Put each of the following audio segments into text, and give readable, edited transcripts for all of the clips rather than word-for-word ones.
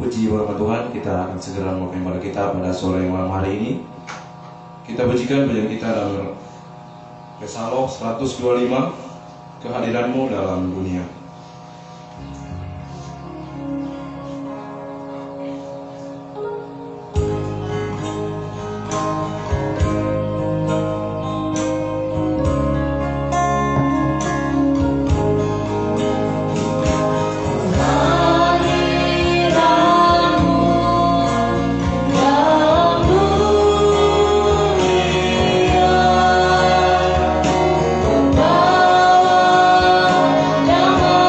Puji nama Tuhan, kita akan segera memulai ibadah kita pada sore malam hari ini. Kita pujikan pujian kita dalam Psalm 125, kehadiranmu dalam dunia. Nama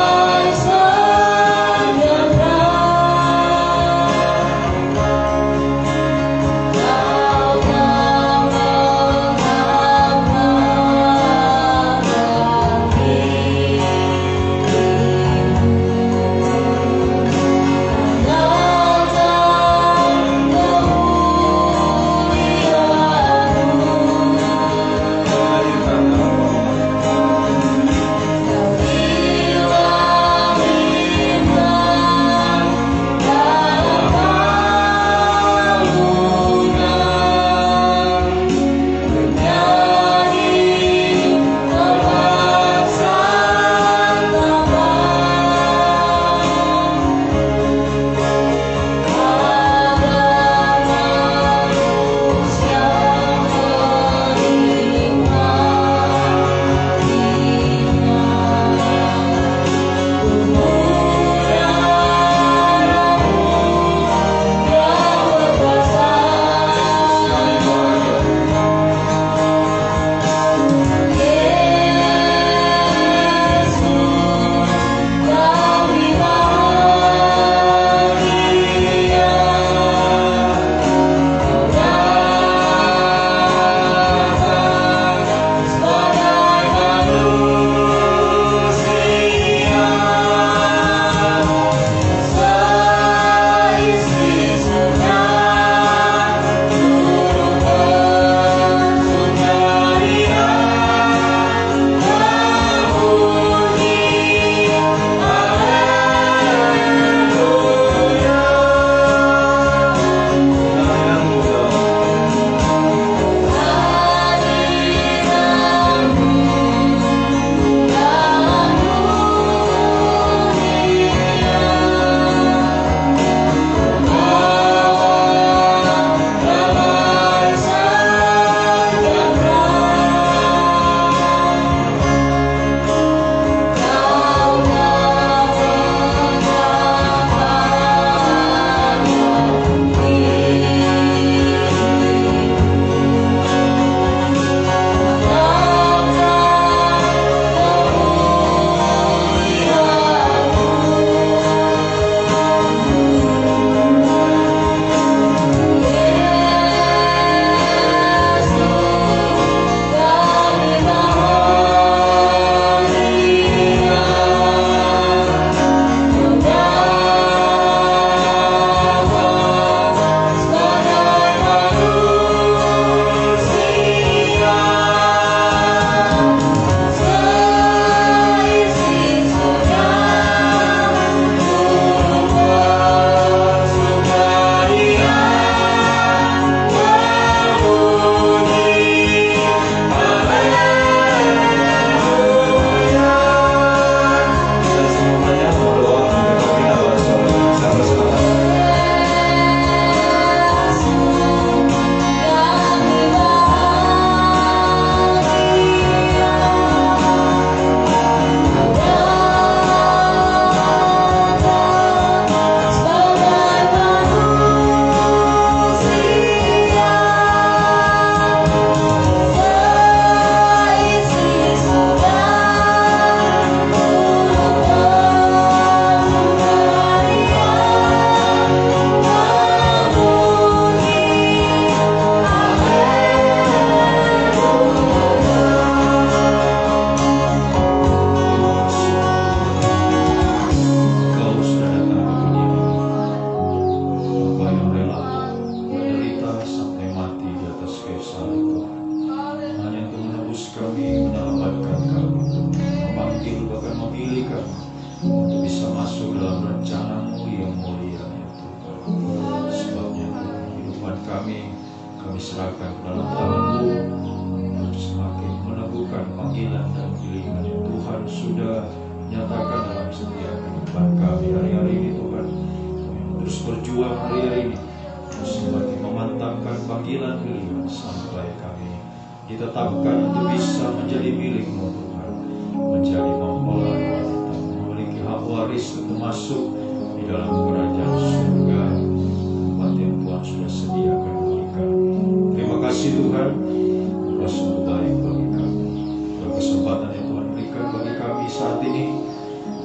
kami serahkan ke dalam tangan-Mu untuk semakin meneguhkan panggilan dan pilihan yang Tuhan sudah nyatakan dalam setiap kehidupan kami hari-hari ini. Tuhan, kami terus berjuang hari-hari ini untuk semakin memantapkan panggilan pilihan sampai kami ditetapkan untuk bisa menjadi milik-Mu Tuhan, menjadi mempelai wanita, memiliki hak waris untuk masuk di dalam kerajaan surga, tempat yang Tuhan sudah sediakan bagi kami. Terima kasih Tuhan, Engkau sungguh baik bagi kami. Untuk kesempatan yang Tuhan berikan bagi kami saat ini,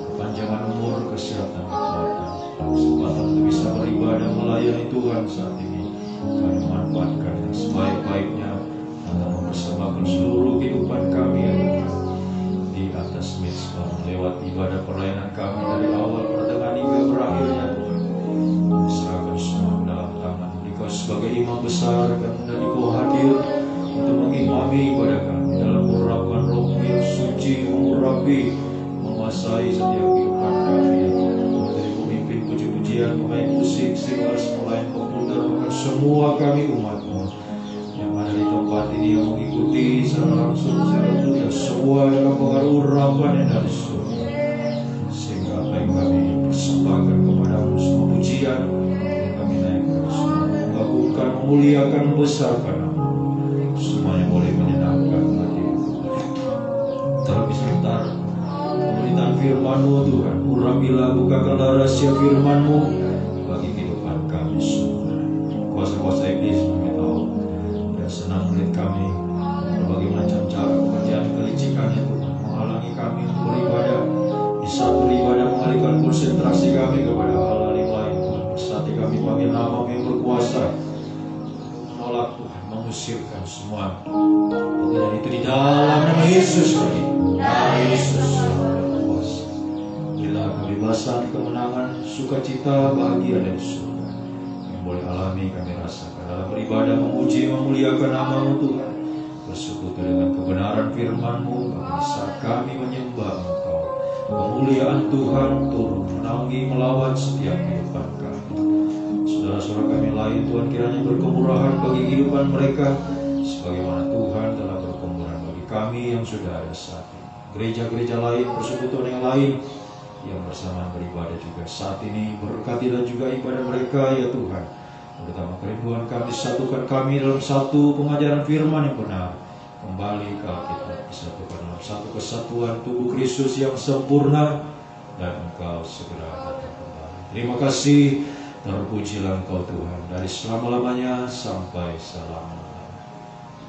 kepanjangan umur, kesehatan, kekuatan, kesempatan untuk bisa beribadah melayani Tuhan saat ini, kami manfaatkan yang sebaik-baiknya untuk mempersembahkan seluruh kehidupan kami yang di atas mezbah, lewat ibadah pelayanan kami dari awal pertengahan hingga berakhirnya. Tuhan, serahkan semua ke dalam tangan Engkau sebagai imam besar, dan Engkau hadir untuk mengimami ibadah kami dalam mengurapkan Roh-Mu yang suci, mengurapi, menguasai setiap kehidupan kami, menjadi pemimpin puji-pujian, pemain musik, singers, pelayan komputer, bahkan semua kami umat-Mu yang ada di tempat ini yang mengikuti secara langsung, secara tulis, semua dalam pengaruh urapan yang dari surga, sehingga apa yang kami persembahkan kepada-Mu, semua pujian yang kami naikkan, semua mengagungkan, memuliakan, membesarkan nama-Mu, semuanya boleh menyenangkan hati-Mu. Terlebih sebentar pemberitaan firman-Mu Tuhan, urapilah, bukakanlah rahasia firman-Mu bagi kehidupan kami semua. Kuasa-kuasa iblis kami tahu dan senang melihat kami berbagai macam cara pekerjaan kelicikannya Tuhan, menghalangi kami untuk beribadah, di saat beribadah mengalihkan konsentrasi kami kepada hal-hal yang lain. Tuhan, bersati kami panggil nama-Mu yang berkuasa, menolak Tuhan, mengusirkan semua pekerjaan itu di dalam nama Yesus kami. Nama Yesus berkuasa. Bila kebebasan, kemenangan, sukacita, bahagia dari surga yang boleh alami kami rasakan dalam beribadah, memuji, memuliakan nama-Mu Tuhan, bersekutu dengan kebenaran firman-Mu. Bahkan saat kami menyembah Engkau, kemuliaan Tuhan turun menaungi, melawan setiap kehidupan kami. Saudara-saudara kami lain, Tuhan kiranya berkemurahan bagi kehidupan mereka, sebagaimana Tuhan telah berkemurahan bagi kami yang sudah ada saat ini. Gereja-gereja lain, persekutuan yang lain yang bersamaan beribadah juga saat ini, berkati dan juga ibadah mereka ya Tuhan. Terutama kerinduan kami, satukan kami dalam satu pengajaran firman yang benar, kembali ke Alkitab, disatukan dalam satu kesatuan tubuh Kristus yang sempurna, dan Engkau segera datang kembali. Terima kasih, terpujilah Engkau Tuhan dari selama-lamanya sampai selama-lamanya.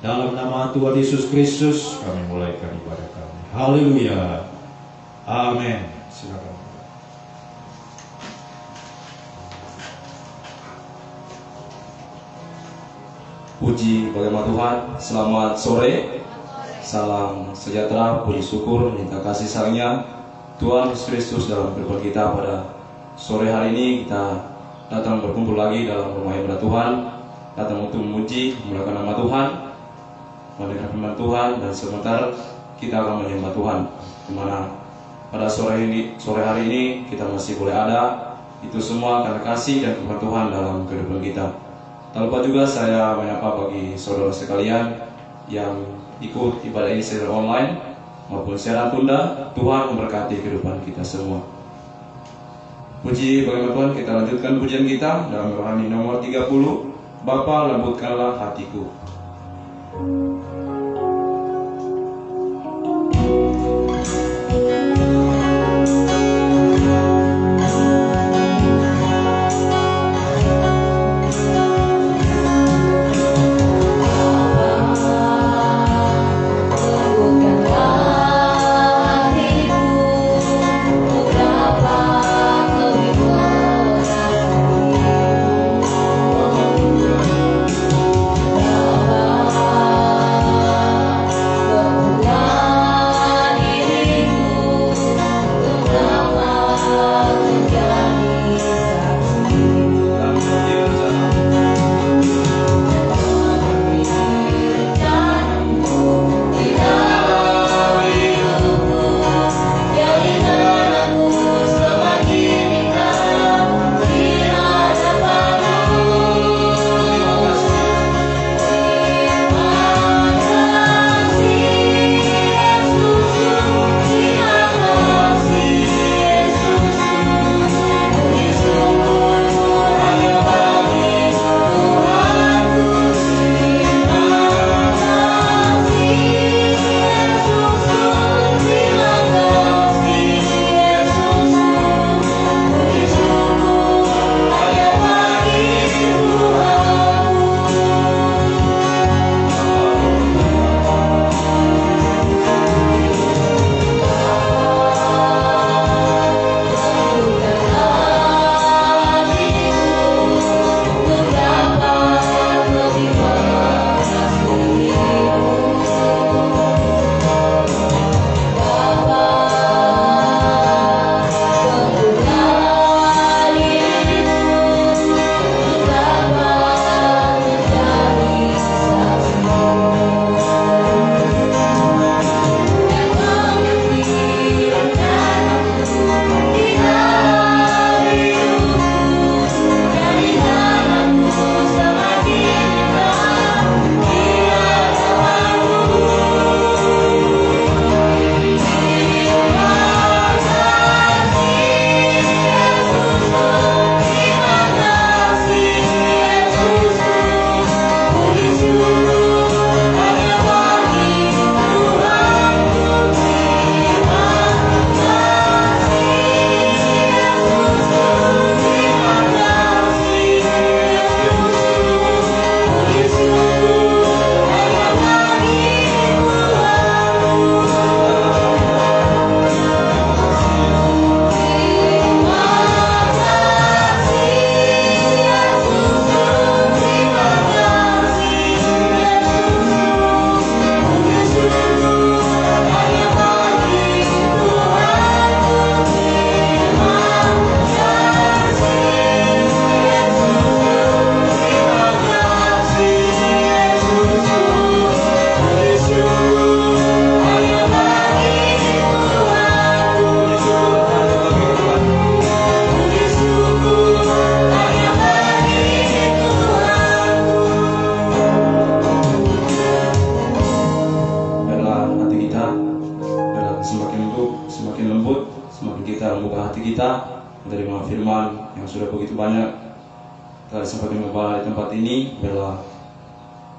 Dalam nama Tuhan Yesus Kristus kami mulaikan ibadah kami. Haleluya. Amin. Silakan. Puji bagi nama Tuhan. Selamat sore. Salam sejahtera, puji syukur, minta kasih sayangnya Tuhan Yesus Kristus dalam kehidupan kita pada sore hari ini. Kita datang berkumpul lagi dalam rumah ibadah Tuhan, datang untuk memuji, memuliakan nama Tuhan, mendengar firman Tuhan, dan sebentar kita akan menyembah Tuhan. Dimana pada sore hari ini kita masih boleh ada, itu semua karena kasih dan firman Tuhan dalam kehidupan kita. Tak lupa juga saya menyapa bagi saudara sekalian yang ikut ibadah ini secara online maupun secara tunda. Tuhan memberkati kehidupan kita semua. Puji bagi Tuhan, kita lanjutkan pujian kita dalam rohani nomor 30, Bapa lembutkanlah hatiku. Bapa kita, menerima firman yang sudah begitu banyak telah disampaikan Gembala di tempat ini. Biarlah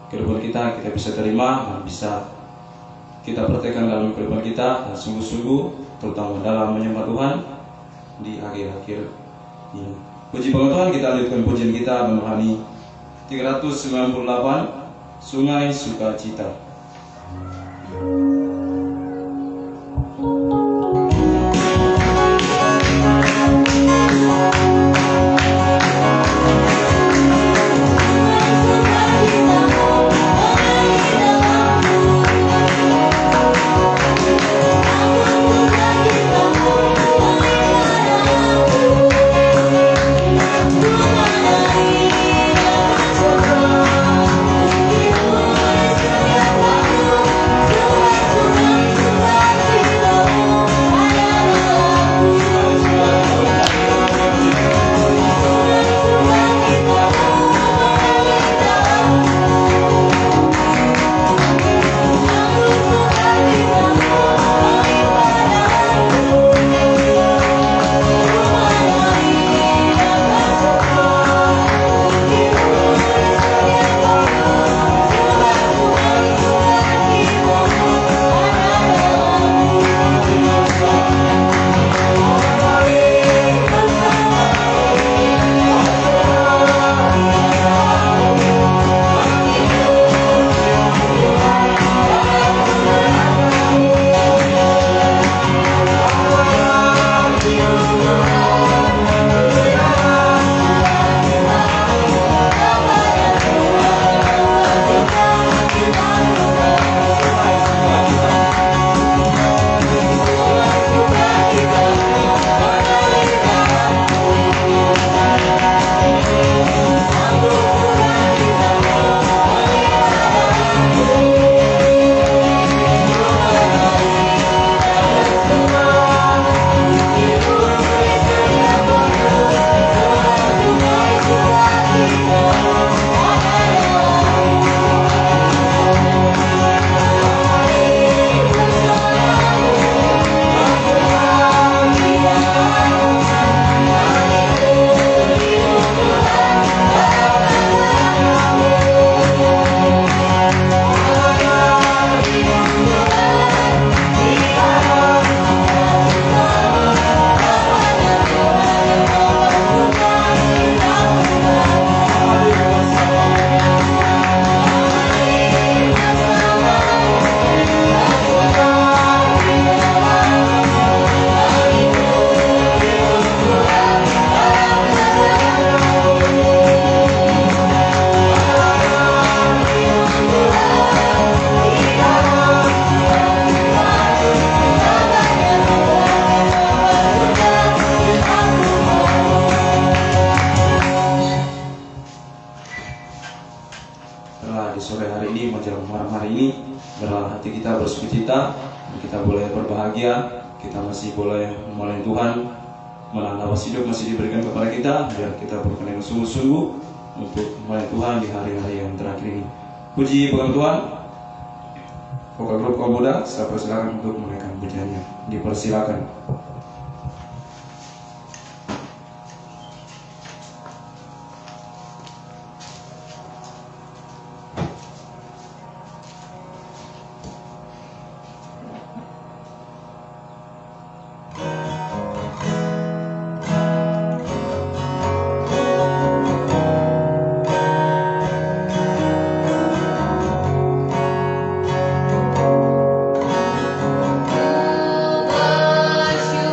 kehidupan kita bisa terima dan bisa kita praktekkan dalam kehidupan kita dan sungguh-sungguh, terutama dalam menyembah Tuhan di akhir-akhir ini. Puji Tuhan, kita lanjutkan pujian kita menuhani 398, Sungai Sukacita. Kita boleh berbahagia, kita masih boleh melayani Tuhan, mana nafas hidup masih diberikan kepada kita, biar kita berkenan sungguh-sungguh untuk melayani Tuhan di hari-hari yang terakhir ini. Puji Tuhan. Vokal grup kaum muda, saya persilakan untuk menaikkan pujiannya. Dipersilakan. Bless you.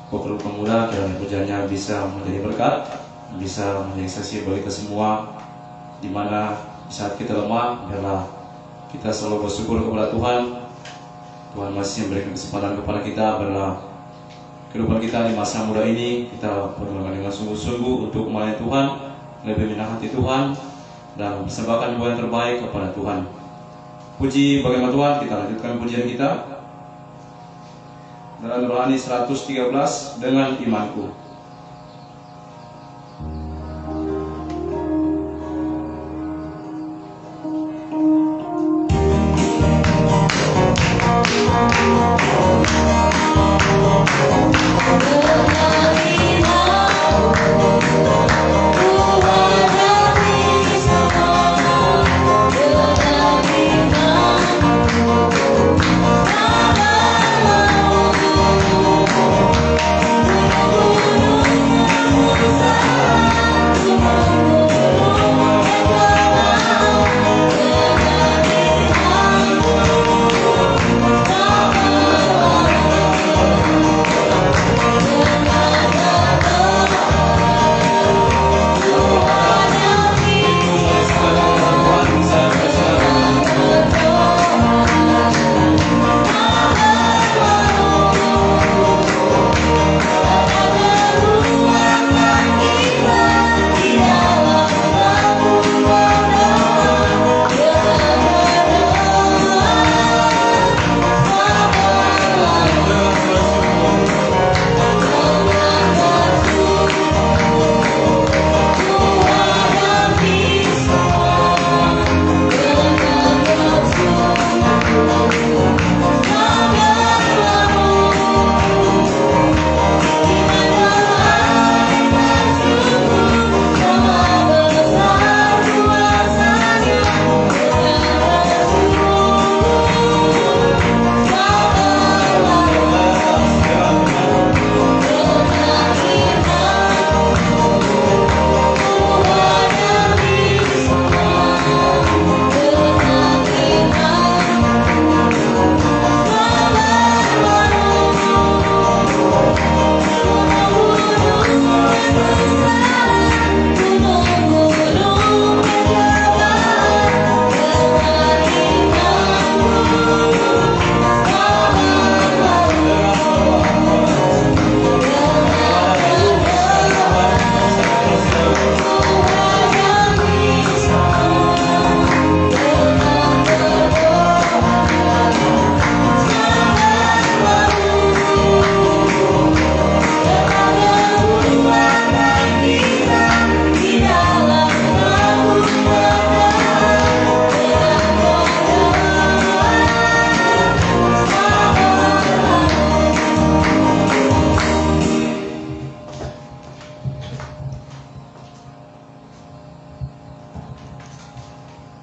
Bapak Pemuda, kiranya pujiannya bisa menjadi berkat, bisa menjadi saksi bagi kita semua, di mana saat kita lemah adalah kita selalu bersyukur kepada Tuhan. Tuhan masih memberikan kesempatan kepada kita adalah kehidupan kita di masa muda ini, kita berdoa dengan sungguh-sungguh untuk melayani Tuhan, lebih mengenal hati Tuhan, dan mempersembahkan doa yang terbaik kepada Tuhan. Puji bagaimana Tuhan, kita lanjutkan pujian kita dalam Rohani 113 dengan imanku.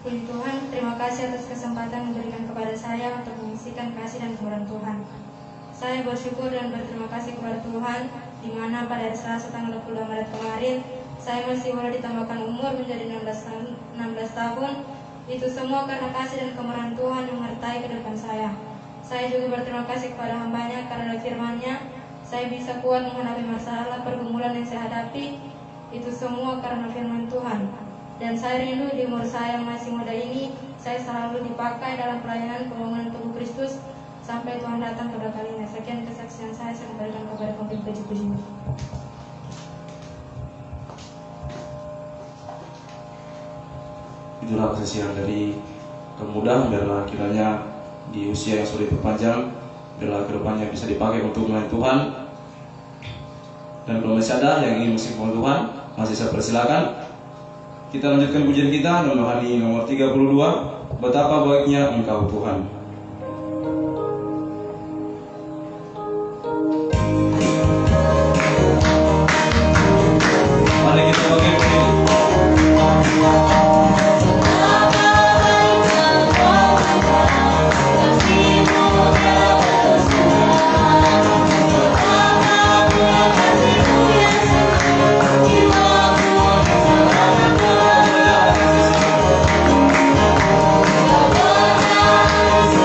Puji Tuhan, terima kasih atas kesempatan memberikan kepada saya untuk mengisikan kasih dan kemurahan Tuhan. Saya bersyukur dan berterima kasih kepada Tuhan, di mana pada hari Selasa tanggal 22 Maret kemarin, saya masih boleh ditambahkan umur menjadi 16 tahun. Itu semua karena kasih dan kemurahan Tuhan yang menyertai kehidupan saya. Saya juga berterima kasih kepada hamba-Nya karena firman-Nya, saya bisa kuat menghadapi masalah pergumulan yang saya hadapi. Itu semua karena firman Tuhan. Dan saya rindu di umur saya yang masih muda ini, saya selalu dipakai dalam pelayanan pembangunan tubuh Kristus sampai Tuhan datang kedua kalinya. Sekian kesaksian saya kembalikan kepada pemimpin puji-puji. Itulah kesaksian dari kemudahan adalah kiranya di usia yang sudah diperpanjang adalah kedepannya bisa dipakai untuk melayani Tuhan. Dan kalau masih ada yang ingin mengisikan Tuhan, masih saya persilakan. Kita lanjutkan pujian kita Rohani nomor 32, Betapa Baiknya Engkau Tuhan. Mari kita pakai Terima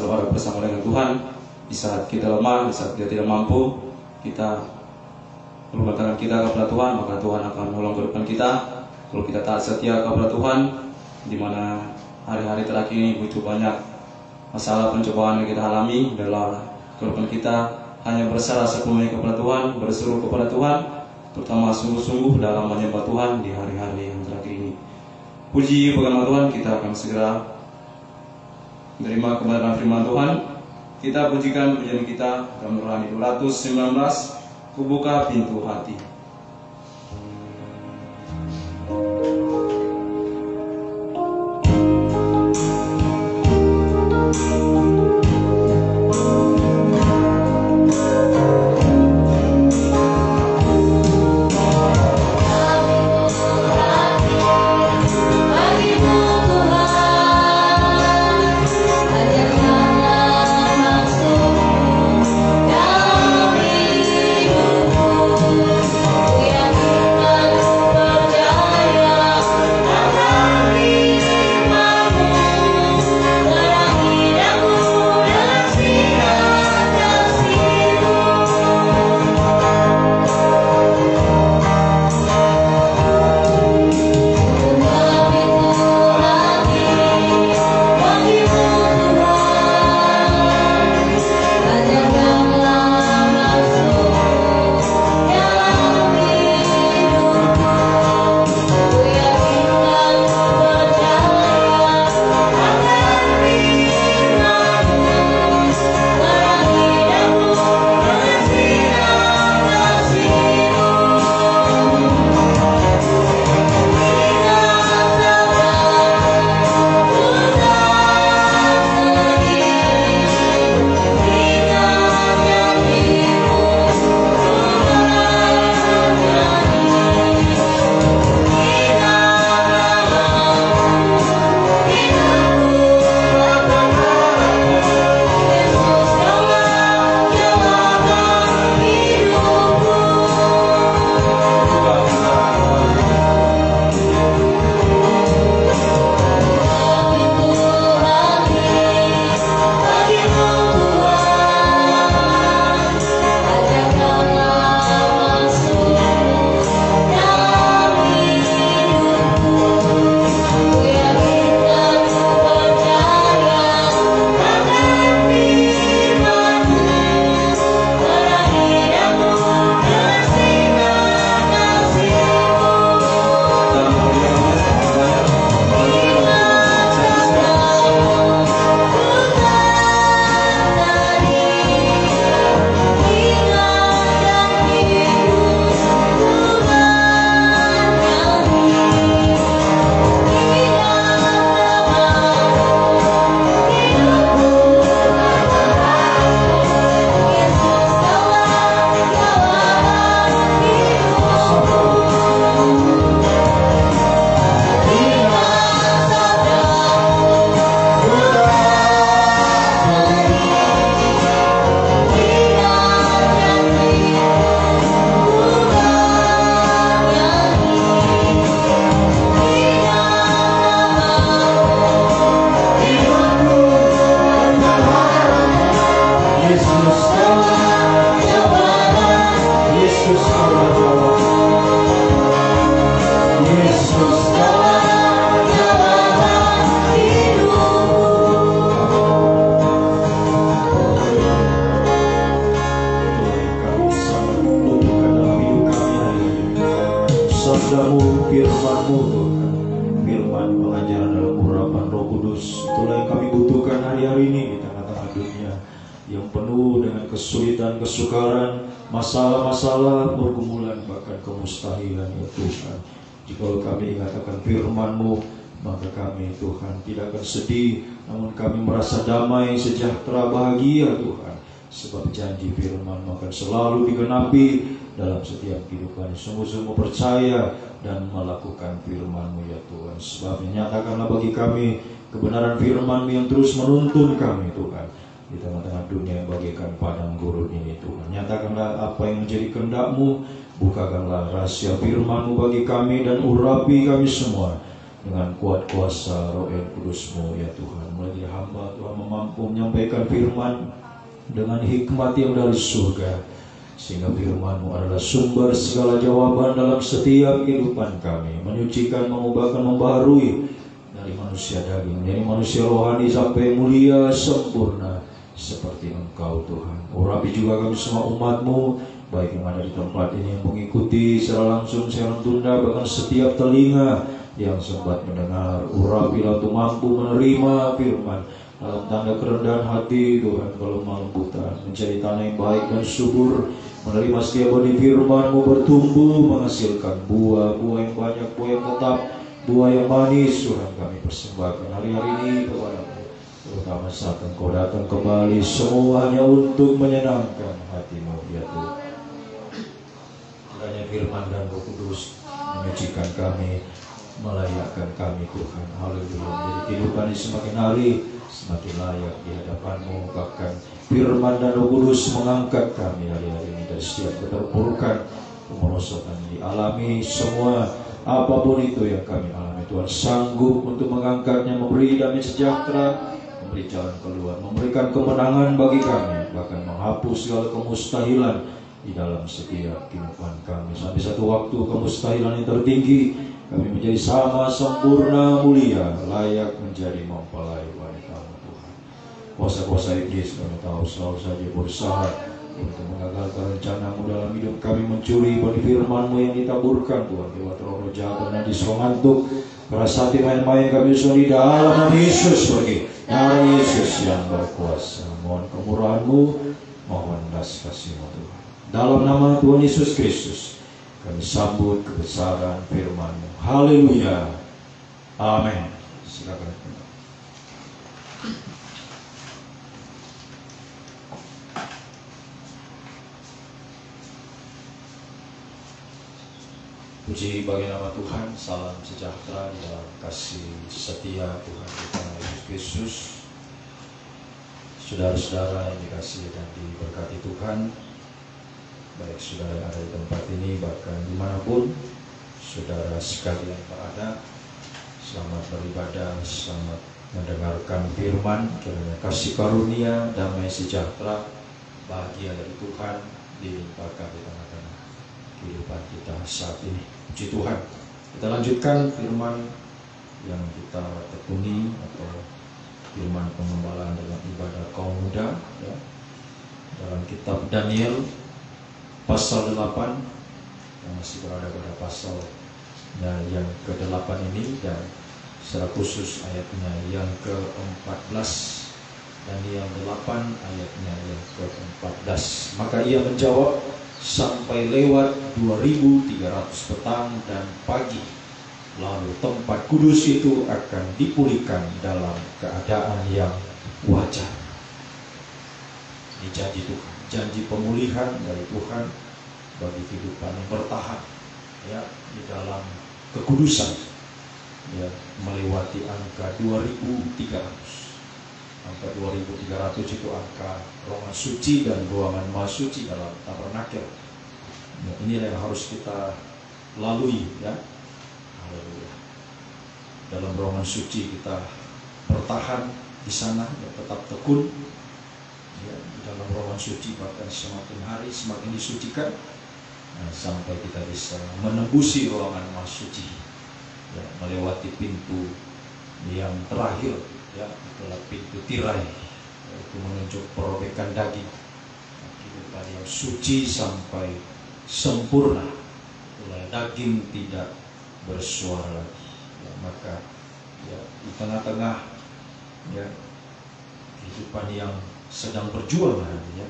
selalu ada bersama dengan Tuhan. Di saat kita lemah, di saat kita tidak mampu, kita ulurkan tangan kita kepada Tuhan, maka Tuhan akan menolong kehidupan kita. Kalau kita taat setia kepada Tuhan, di mana hari-hari terakhir ini begitu banyak masalah pencobaan yang kita alami, adalah kehidupan kita hanya berserah sepenuhnya kepada Tuhan, berseru kepada Tuhan, terutama sungguh-sungguh dalam menyembah Tuhan di hari-hari yang terakhir ini. Puji bagi nama Tuhan, kita akan segera menerima kebenaran firman Tuhan. Kita pujikan pujian kita dalam Rohani 219, Kubuka Pintu Hati. sabdamu, firmanmu Tuhan, firman pengajaran dalam urapan Roh Kudus. Itulah yang kami butuhkan hari-hari ini di tengah-tengah dunia yang penuh dengan kesulitan, kesukaran, masalah-masalah, pergumulan, bahkan kemustahilan ya Tuhan. Jika kami ingat akan firman-Mu, maka kami Tuhan tidak akan sedih, namun kami merasa damai, sejahtera, bahagia Tuhan. Sebab janji firman-Mu akan selalu digenapi dalam setiap kehidupan. Sungguh-sungguh percaya dan melakukan firman-Mu ya Tuhan. Sebab nyatakanlah bagi kami kebenaran firman-Mu yang terus menuntun kami Tuhan di tengah-tengah dunia yang bagaikan padang gurun ini Tuhan. Nyatakanlah apa yang menjadi kehendak-Mu, bukakanlah rahasia firman-Mu bagi kami dan urapi kami semua dengan kuat kuasa Roh yang Kudus-Mu ya Tuhan. Mulai hamba Tuhan mampu menyampaikan firman dengan hikmat yang dari surga, sehingga firman-Mu adalah sumber segala jawaban dalam setiap kehidupan kami, menyucikan, mengubahkan, membaharui dari manusia daging menjadi manusia rohani sampai mulia sempurna seperti Engkau Tuhan. Urapi juga kami semua umat-Mu, baik yang ada di tempat ini yang mengikuti secara langsung, secara tunda, bahkan setiap telinga yang sempat mendengar. Urapilah untuk mampu menerima firman dalam tanda kerendahan hati Tuhan, kalau kelembutan, mencari tanah yang baik dan subur, menerima setiap benih firman-Mu bertumbuh, menghasilkan buah yang banyak, buah yang tetap, buah yang manis. Tuhan, kami persembahkan hari-hari ini kepada-Mu, terutama saat Engkau datang kembali, semuanya untuk menyenangkan hati-Mu ya Tuhan. Kiranya firman dan Roh Kudus menyucikan kami, melayakkan kami Tuhan. Haleluya. Jadi kehidupan ini semakin hari semakin layak di hadapan-Mu. Bahkan firman dan Roh Kudus mengangkat kami hari-hari ini dari setiap keterpurukan, kemerosotan yang dialami. Semua apapun itu yang kami alami, Tuhan sanggup untuk mengangkatnya, memberi damai sejahtera, memberi jalan keluar, memberikan kemenangan bagi kami, bahkan menghapus segala kemustahilan di dalam setiap kehidupan kami. Sampai satu waktu kemustahilan yang tertinggi, kami menjadi sama sempurna mulia, layak menjadi mempelai wanita-Mu Tuhan. Kuasa-kuasa iblis kami tahu selalu saja berusaha untuk mengagalkan rencana-Mu dalam hidup kami, mencuri benih firman-Mu yang ditaburkan Tuhan lewat roh jahat dan najis, mengantuk keras hati, main-main kami semua di dalam nama Yesus pergi. Nama Yesus yang berkuasa, mohon kemurahan-Mu, mohon belas kasih-Mu Tuhan. Dalam nama Tuhan Yesus Kristus kami sambut kebesaran firman-Mu. Haleluya. Amin. Silakan. Puji bagi nama Tuhan. Salam sejahtera dalam kasih setia Tuhan kita Yesus Kristus. Saudara-saudara yang dikasihi dan diberkati Tuhan, baik saudara yang ada di tempat ini, bahkan dimanapun saudara sekalian berada, selamat beribadah, selamat mendengarkan firman. Kiranya kasih karunia, damai sejahtera, bahagia dari Tuhan dilimpahkan di tengah-tengah kehidupan kita saat ini. Puji Tuhan. Kita lanjutkan firman yang kita tekuni, atau firman pengembalaan dalam ibadah kaum muda ya, dalam kitab Daniel pasal 8, yang masih berada pada pasal yang ke-8 ini, dan secara khusus ayatnya yang ke-14, Daniel 8 ayatnya yang ke-14. Maka ia menjawab, sampai lewat 2300 petang dan pagi, lalu tempat kudus itu akan dipulihkan dalam keadaan yang wajar. Ini janji Tuhan, janji pemulihan dari Tuhan bagi kehidupan yang bertahan ya di dalam kekudusan ya, melewati angka 2300. Angka 2300 itu angka ruangan suci dan ruangan maha suci dalam tabernakel. Ya, inilah yang harus kita lalui ya. Haleluya. Dalam ruangan suci kita bertahan di sana ya, tetap tekun ya, di dalam ruangan suci, bahkan semakin hari semakin disucikan sampai kita bisa menembusi ruangan maha suci ya, melewati pintu yang terakhir ya, itulah pintu tirai, yaitu menunjuk perobekan daging, kehidupan yang suci sampai sempurna. Itulah daging tidak bersuara lagi ya, maka ya, di tengah-tengah ya kehidupan yang sedang berjuang ya,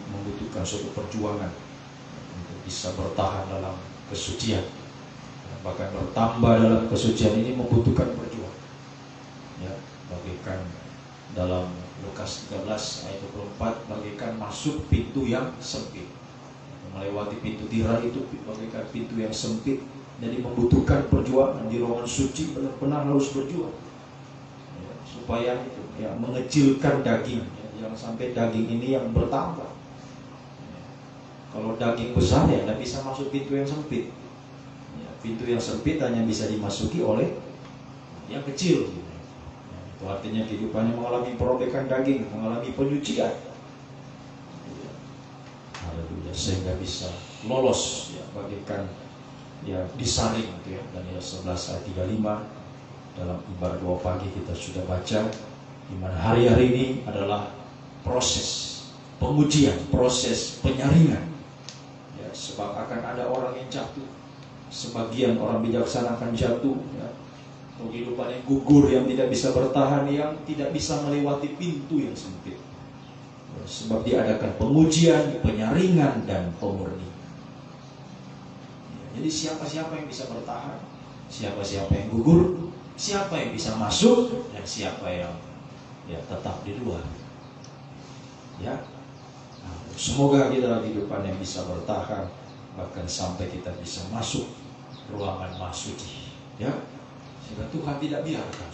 membutuhkan suatu perjuangan untuk bisa bertahan dalam kesucian ya, bahkan bertambah dalam kesucian ini membutuhkan perjuangan ya, bagaikan dalam Lukas 13 ayat 24, bagaikan masuk pintu yang sempit, melewati pintu tirai itu bagaikan pintu yang sempit. Jadi membutuhkan perjuangan di ruangan suci, benar-benar harus berjuang ya, supaya itu ya, mengecilkan daging ya, jangan sampai daging ini yang bertambah ya. Kalau daging besar ya tidak bisa masuk pintu yang sempit ya, pintu yang sempit hanya bisa dimasuki oleh yang kecil. Itu artinya kehidupannya mengalami perobekan daging, mengalami penyucian. Haleluya, sehingga bisa lolos ya, bagaikan ya disaring gitu ya. Daniel 11 ayat 35 dalam ibadah doa pagi kita sudah baca, di mana hari-hari ini adalah proses pengujian, proses penyaringan. Ya, sebab akan ada orang yang jatuh, sebagian orang bijaksana akan jatuh ya. Kehidupan yang gugur, yang tidak bisa bertahan, yang tidak bisa melewati pintu yang sempit. Ya, sebab diadakan pengujian, penyaringan, dan pemurnian. Ya, jadi siapa-siapa yang bisa bertahan, siapa-siapa yang gugur, siapa yang bisa masuk, dan siapa yang ya tetap di luar. Ya, nah, semoga kita kehidupan yang bisa bertahan, bahkan sampai kita bisa masuk ruangan mahsuci. Ya. Sehingga Tuhan tidak biarkan,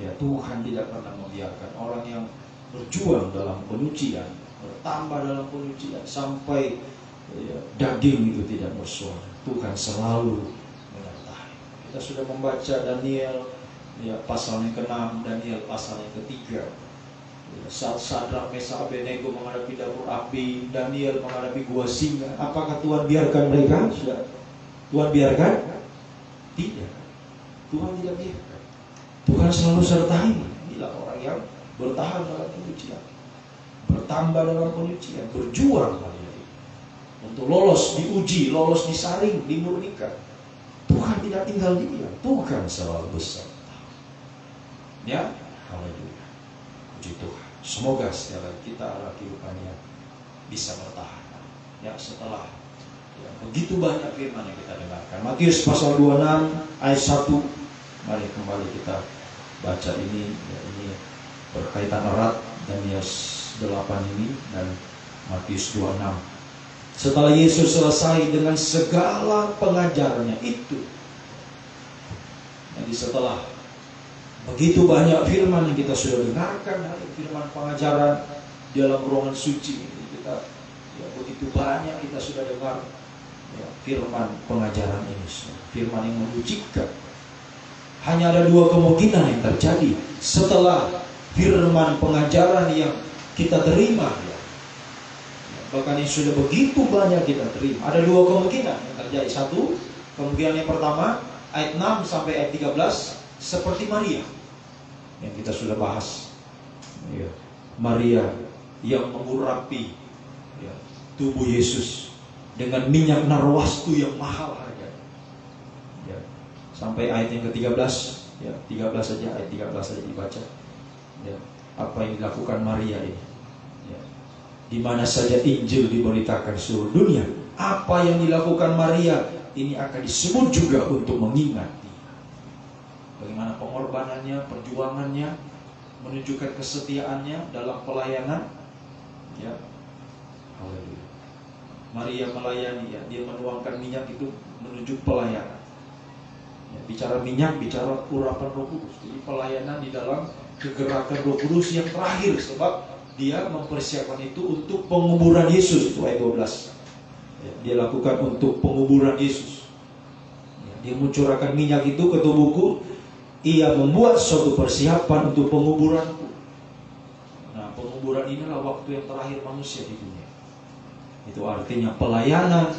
ya, Tuhan tidak pernah membiarkan orang yang berjuang dalam penyucian, bertambah dalam penyucian sampai ya, daging itu tidak bersuara. Tuhan selalu menyertai. Kita sudah membaca Daniel ya, pasal yang ke-6, Daniel pasal yang ke-3. Ya, saat Sadrak, Mesak, Abednego menghadapi dapur api, Daniel menghadapi gua singa. Apakah Tuhan biarkan mereka? Sudah. Tuhan biarkan? Tidak. Tuhan tidak biarkan. Tuhan selalu sertai. Inilah orang yang bertahan dalam penyucian, bertambah dalam penyucian, berjuang hari-hari untuk lolos diuji, lolos disaring, dimurnikan. Tuhan tidak tinggal diam. Tuhan selalu beserta. Ya, haleluya. Puji Tuhan. Semoga setiap kita adalah kehidupannya bisa bertahan. Ya, setelah ya, begitu banyak firman yang kita dengarkan. Matius pasal 26 ayat 1. Mari kembali kita baca ini. Ya, ini berkaitan erat Daniel 8 ini dan Matius 26. Setelah Yesus selesai dengan segala pengajarannya itu, jadi setelah begitu banyak firman yang kita sudah dengarkan, firman pengajaran di dalam ruangan suci ini, kita ya, begitu banyak kita sudah dengar ya, firman pengajaran ini, firman yang menyucikan. Hanya ada dua kemungkinan yang terjadi setelah firman pengajaran yang kita terima ya. Bahkan yang sudah begitu banyak kita terima. Ada dua kemungkinan yang terjadi. Satu, kemungkinan yang pertama ayat 6 sampai ayat 13 seperti Maria yang kita sudah bahas ya. Maria yang mengurapi ya, tubuh Yesus dengan minyak narwastu yang mahal harganya ya. Sampai ayat yang ke-13 ya, 13 saja, ayat 13 saja dibaca ya. Apa yang dilakukan Maria ini ya. Di mana saja Injil diberitakan seluruh dunia, apa yang dilakukan Maria ini akan disebut juga untuk mengingat dia. Bagaimana pengorbanannya, perjuangannya, menunjukkan kesetiaannya dalam pelayanan ya. Haleluya. Maria melayani ya, dia menuangkan minyak itu menuju pelayanan ya, bicara minyak, bicara urapan Roh Kudus. Jadi pelayanan di dalam kegerakan Roh Kudus yang terakhir, sebab dia mempersiapkan itu untuk penguburan Yesus. Itu ayat 12 ya, dia lakukan untuk penguburan Yesus ya, dia mencurahkan minyak itu ke tubuhku, ia membuat suatu persiapan untuk penguburanku. Nah, penguburan inilah waktu yang terakhir manusia di dunia. Itu artinya pelayanan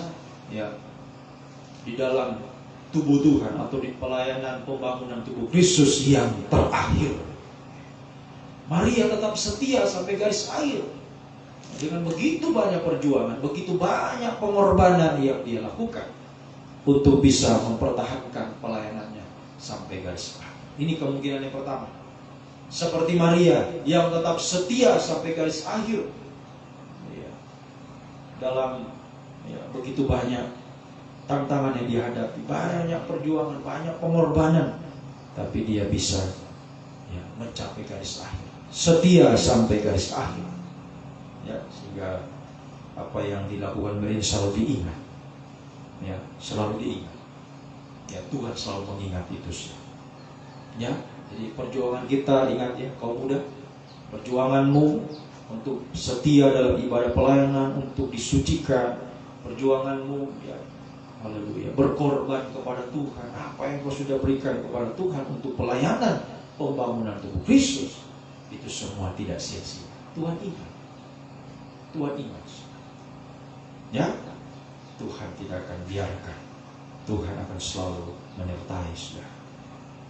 ya di dalam tubuh Tuhan, atau di pelayanan pembangunan tubuh Kristus yang terakhir. Maria tetap setia sampai garis akhir. Dengan begitu banyak perjuangan, begitu banyak pengorbanan yang dia lakukan untuk bisa mempertahankan pelayanannya sampai garis akhir. Ini kemungkinan yang pertama. Seperti Maria yang tetap setia sampai garis akhir ya, dalam ya, begitu banyak tantangan yang dihadapi, banyak perjuangan, banyak pengorbanan, tapi dia bisa ya, mencapai garis akhir, setia sampai garis akhir ya, sehingga apa yang dilakukan Maria selalu diingat ya, selalu diingat ya. Tuhan selalu mengingat itu ya. Jadi perjuangan kita, ingat ya kaum muda, perjuanganmu untuk setia dalam ibadah pelayanan, untuk disucikan, perjuanganmu ya, Haleluya. Berkorban kepada Tuhan. Apa yang kau sudah berikan kepada Tuhan untuk pelayanan pembangunan tubuh Kristus, itu semua tidak sia-sia. Tuhan ingat. Tuhan ingat. Ya, Tuhan tidak akan biarkan. Tuhan akan selalu menyertai saudara.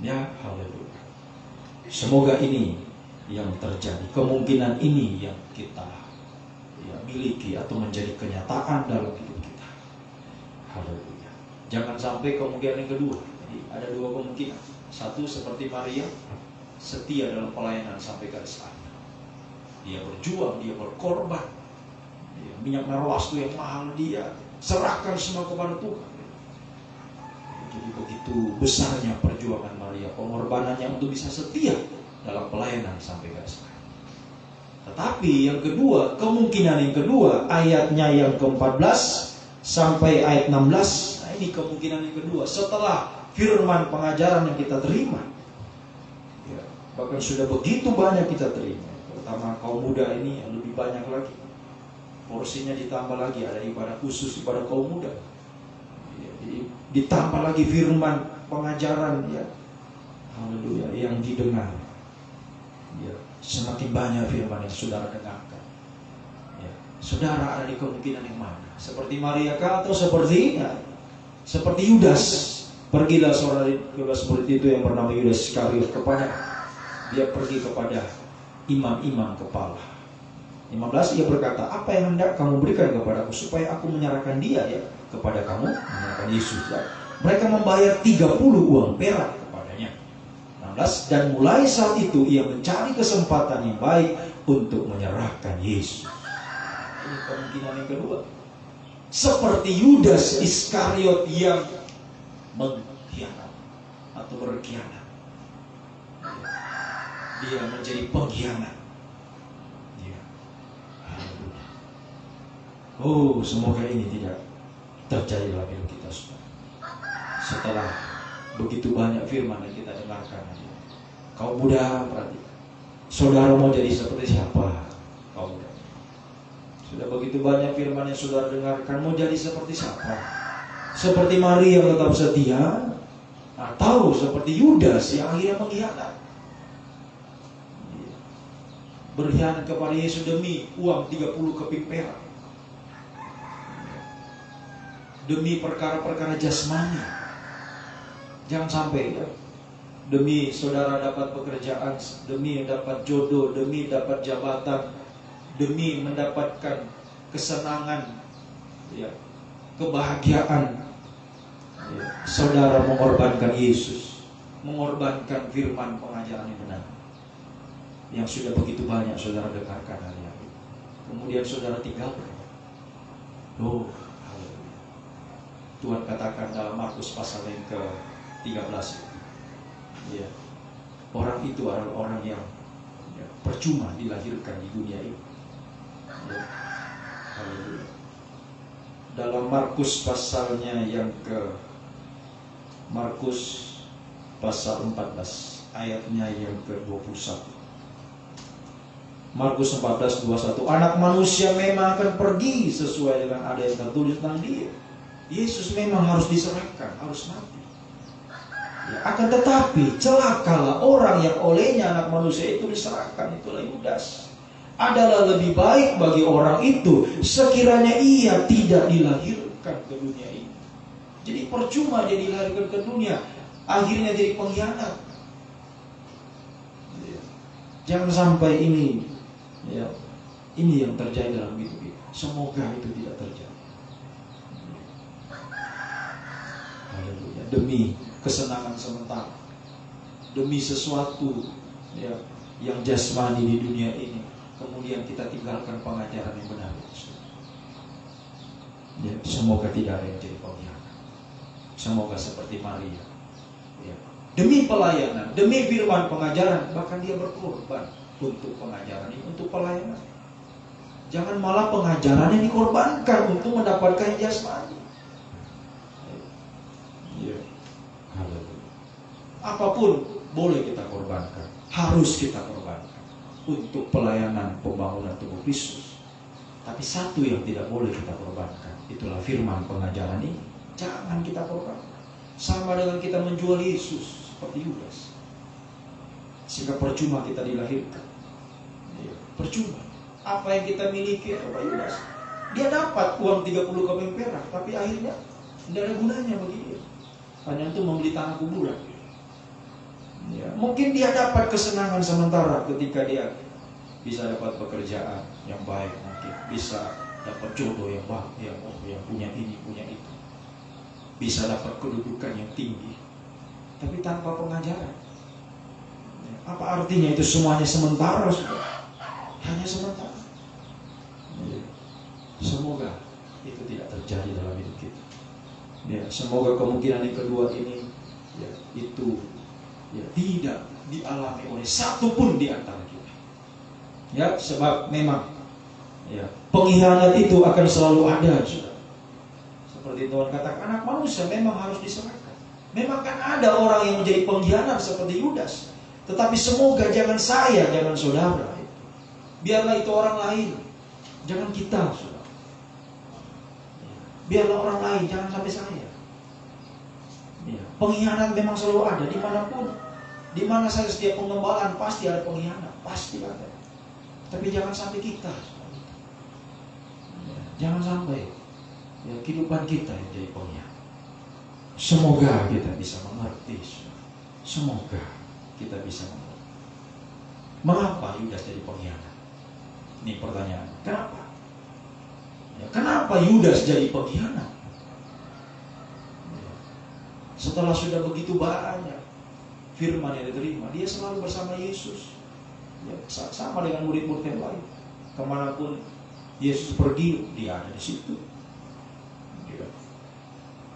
Ya, haleluya. Semoga ini yang terjadi. Kemungkinan ini yang kita miliki atau menjadi kenyataan dalam hidup kita. Haleluya. Jangan sampai kemungkinan yang kedua. Jadi ada dua kemungkinan. Satu seperti Maria, setia dalam pelayanan sampai garis akhir. Dia berjuang, dia berkorban. Minyak narwas itu yang mahal, dia serahkan semua kepada Tuhan. Jadi begitu besarnya perjuangan Maria, pengorbanannya untuk bisa setia dalam pelayanan sampai garis akhir. Tetapi yang kedua, kemungkinan yang kedua, ayatnya yang ke-14 sampai ayat 16. Nah, ini kemungkinan yang kedua. Setelah firman pengajaran yang kita terima, ya, bahkan sudah begitu banyak kita terima. Terutama kaum muda ini yang lebih banyak lagi. Porsinya ditambah lagi, ada ibadah khusus, ibadah kaum muda. Ya, ditambah lagi firman pengajaran, ya, haleluya, yang didengar. Ya, semakin banyak firman yang saudara dengarkan. Ya, saudara ada di kemungkinan yang mana? Seperti Maria kah atau seperti Yudas? Pergilah seorang murid itu yang bernama Yudas Iskariot dia pergi kepada imam-imam kepala. 15 ia berkata, apa yang hendak kamu berikan kepadaku supaya aku menyerahkan dia ya kepada kamu, menyerahkan Yesus. Ya. Mereka membayar 30 uang perak kepadanya. 16 dan mulai saat itu ia mencari kesempatan yang baik untuk menyerahkan Yesus. Ini kemungkinan yang kedua. Seperti Yudas Iskariot yang mengkhianat atau berkhianat. Dia menjadi pengkhianat. Oh, semoga ini tidak terjadi dalam hidup kita, saudara. Setelah begitu banyak firman yang kita dengarkan, kaum muda, perhatikan. Saudara mau jadi seperti siapa? Kaum muda. Sudah begitu banyak firman yang saudara dengarkan, mau jadi seperti siapa? Seperti Maria yang tetap setia, atau seperti Yudas yang akhirnya mengkhianat? Berkhianat kepada Yesus demi uang 30 keping perak. Demi perkara-perkara jasmani. Jangan sampai ya. Demi saudara dapat pekerjaan, demi dapat jodoh, demi dapat jabatan, demi mendapatkan kesenangan, ya, kebahagiaan, ya, saudara mengorbankan Yesus, mengorbankan firman pengajaran yang benar, yang sudah begitu banyak saudara dengarkan hari ini. Kemudian saudara tinggalkan. Oh, Tuhan katakan dalam Markus pasal yang ke-13, ya, orang itu adalah orang yang percuma dilahirkan di dunia ini. Ya. Dalam Markus pasalnya yang Markus pasal 14 ayatnya yang ke-21. Markus 14:21, anak manusia memang akan pergi sesuai dengan ada yang tertulis tentang dia. Yesus memang harus diserahkan, harus mati. Ya, akan tetapi celakalah orang yang olehnya anak manusia itu diserahkan, itulah Yudas. Adalah lebih baik bagi orang itu sekiranya ia tidak dilahirkan ke dunia ini. Jadi percuma dia dilahirkan ke dunia, akhirnya jadi pengkhianat. Ya. Jangan sampai ini, ya, ini yang terjadi dalam hidup kita. Semoga itu tidak terjadi. Demi kesenangan sementara, demi sesuatu, ya, yang jasmani di dunia ini, kemudian kita tinggalkan pengajaran yang benar. Ya, semoga tidak ada yang jadi pengkhianat. Semoga seperti Maria, ya, demi pelayanan, demi firman pengajaran, bahkan dia berkorban untuk pengajaran ini, untuk pelayanan. Jangan malah pengajaran yang dikorbankan untuk mendapatkan jasmani. Apapun boleh kita korbankan, harus kita korbankan untuk pelayanan pembangunan tubuh Kristus. Tapi satu yang tidak boleh kita korbankan, itulah firman pengajaran ini. Jangan kita program. Sama dengan kita menjual Yesus seperti Yudas. Sehingga percuma kita dilahirkan. Percuma. Apa yang kita miliki Bapak Yudas. Dia dapat uang 30 keping perak, tapi akhirnya tidak ada gunanya bagi dia. Hanya untuk membeli tanah kuburan. Ya, mungkin dia dapat kesenangan sementara ketika dia bisa dapat pekerjaan yang baik, mungkin bisa dapat jodoh yang baik, yang punya ini, punya itu. Bisa dapat kedudukan yang tinggi, tapi tanpa pengajaran. Apa artinya itu semuanya sementara? Hanya sementara. Semoga itu tidak terjadi dalam hidup kita. Ya, semoga kemungkinan yang kedua ini itu tidak dialami oleh satupun di antara kita. Ya, sebab memang pengkhianat itu akan selalu ada, saudara. Seperti Tuhan katakan, anak manusia memang harus diserahkan. Memang kan ada orang yang menjadi pengkhianat seperti Yudas. Tetapi semoga jangan saya, jangan saudara. Biarlah itu orang lain, jangan kita, saudara. Biarlah orang lain, jangan sampai saya. Pengkhianat memang selalu ada dimanapun. Di mana saya setiap pengembalaan pasti ada pengkhianat, pasti ada. Tapi jangan sampai kita. Jangan sampai kehidupan kita yang jadi pengkhianat. Semoga kita bisa mengerti. Semoga kita bisa mengerti. Mengapa Yudas jadi pengkhianat? Ini pertanyaan. Kenapa? Kenapa Yudas jadi pengkhianat? Setelah sudah begitu banyak firman yang diterima, dia selalu bersama Yesus. Sama dengan murid-murid yang lain. Kemanapun Yesus pergi, dia ada di situ.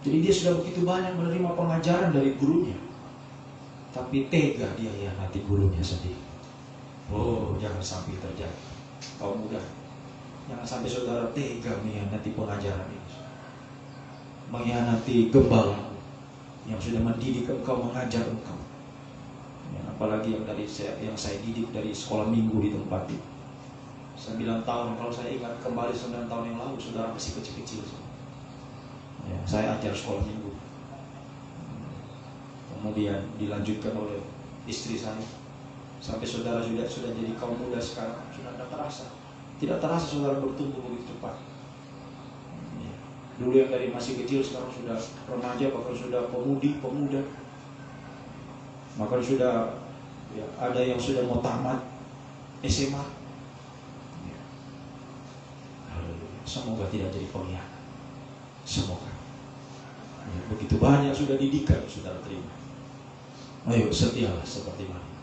Jadi dia sudah begitu banyak menerima pengajaran dari gurunya, tapi tega dia hianati gurunya sendiri. Oh, jangan sampai terjadi. Kaum muda, jangan sampai saudara tega mengkhianati pengajaran ini, mengkhianati gembala yang sudah mendidik engkau, mengajar engkau. Apalagi yang saya didik dari sekolah minggu di tempat itu. 9 tahun, kalau saya ingat kembali 9 tahun yang lalu, saudara masih kecil-kecil. Saya ajar sekolah minggu. Kemudian dilanjutkan oleh istri saya. Sampai saudara sudah jadi kaum muda sekarang, sudah tidak terasa. Tidak terasa saudara bertumbuh begitu cepat. Dulu yang dari masih kecil sekarang sudah remaja, bahkan sudah pemuda. Bahkan sudah ada yang sudah mau tamat SMA. Semoga tidak jadi pengkhianat. Semoga. Begitu banyak sudah didikan saudara terima. Ayo setialah seperti Maria.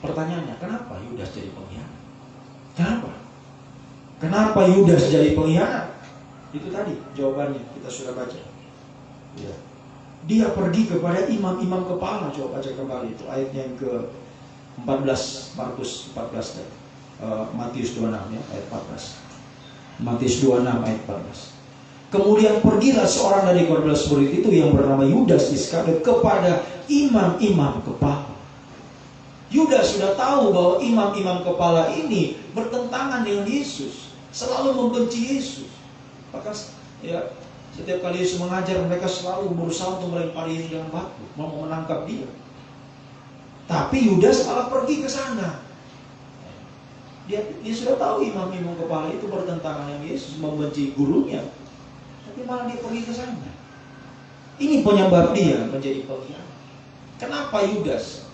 Pertanyaannya, kenapa Yudas jadi pengkhianat? Kenapa? Kenapa Yudas jadi pengkhianat? Itu tadi jawabannya, kita sudah baca. Dia pergi kepada imam-imam kepala. Coba baca kembali itu ayatnya yang ke-14, Markus 14 dan Matius 26 ya, ayat 14. Matius 26 ayat 14. Kemudian pergilah seorang dari 12 murid itu yang bernama Yudas Iskariot kepada imam-imam kepala. Yudas sudah tahu bahwa imam-imam kepala ini bertentangan dengan Yesus, selalu membenci Yesus. Bahkan setiap kali Yesus mengajar, mereka selalu berusaha untuk melempari Yesus dengan batu, mau menangkap dia. Tapi Yudas malah pergi ke sana. Dia sudah tahu imam-imam kepala itu bertentangan dengan Yesus, membenci gurunya. Tapi malah dia pergi ke sana. Ini penyebab dia menjadi pengkhianat. Kenapa Yudas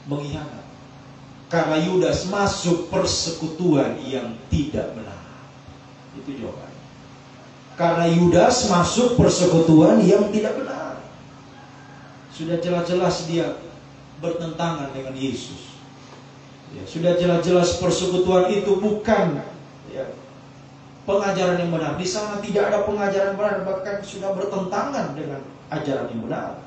mengkhianat? Karena Yudas masuk persekutuan yang tidak benar. Itu jawabannya. Karena Yudas masuk persekutuan yang tidak benar. Sudah jelas-jelas dia bertentangan dengan Yesus. Sudah jelas-jelas persekutuan itu bukan pengajaran yang benar. Di sana tidak ada pengajaran benar, bahkan sudah bertentangan dengan ajaran yang benar.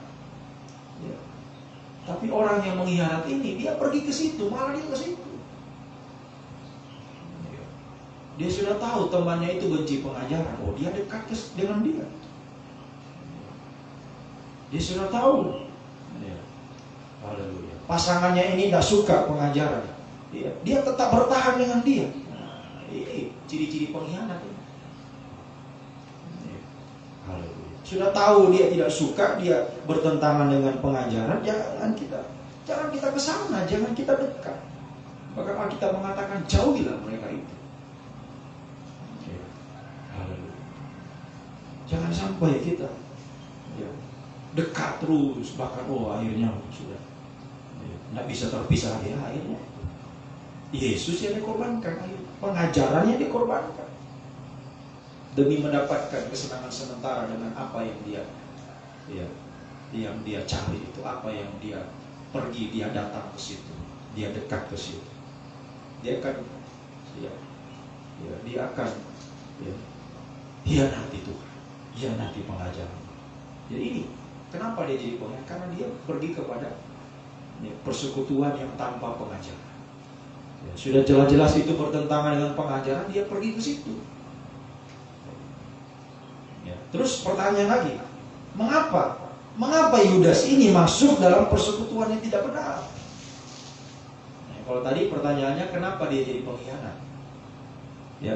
Tapi orang yang mengkhianat ini, dia pergi ke situ, malah dia ke situ. Dia sudah tahu temannya itu benci pengajaran. Oh, dia dekat dengan dia. Dia sudah tahu. Haleluya. Pasangannya ini tidak suka pengajaran. Dia tetap bertahan dengan dia. Nah, ini ciri-ciri pengkhianat ini. Haleluya. Sudah tahu dia tidak suka, dia bertentangan dengan pengajaran, jangan kita ke sana, jangan kita dekat. Bahkan Alkitab mengatakan jauhilah mereka itu. Jangan sampai kita dekat terus, bahkan akhirnya sudah tidak bisa terpisah lagi. Akhirnya Yesus yang dikorbankan, pengajarannya dikorbankan demi mendapatkan kesenangan sementara dengan apa yang dia cari itu, apa yang dia pergi, dia datang ke situ, dia dekat ke situ, dia akan hianati Tuhan, hianati pengajaran. Jadi ini kenapa dia jadi pengkhianat? Karena dia pergi kepada persekutuan yang tanpa pengajaran. Sudah jelas-jelas itu bertentangan dengan pengajaran, dia pergi ke situ. Terus pertanyaan lagi, mengapa Yudas ini masuk dalam persekutuan yang tidak benar? Kalau tadi pertanyaannya kenapa dia jadi pengkhianat?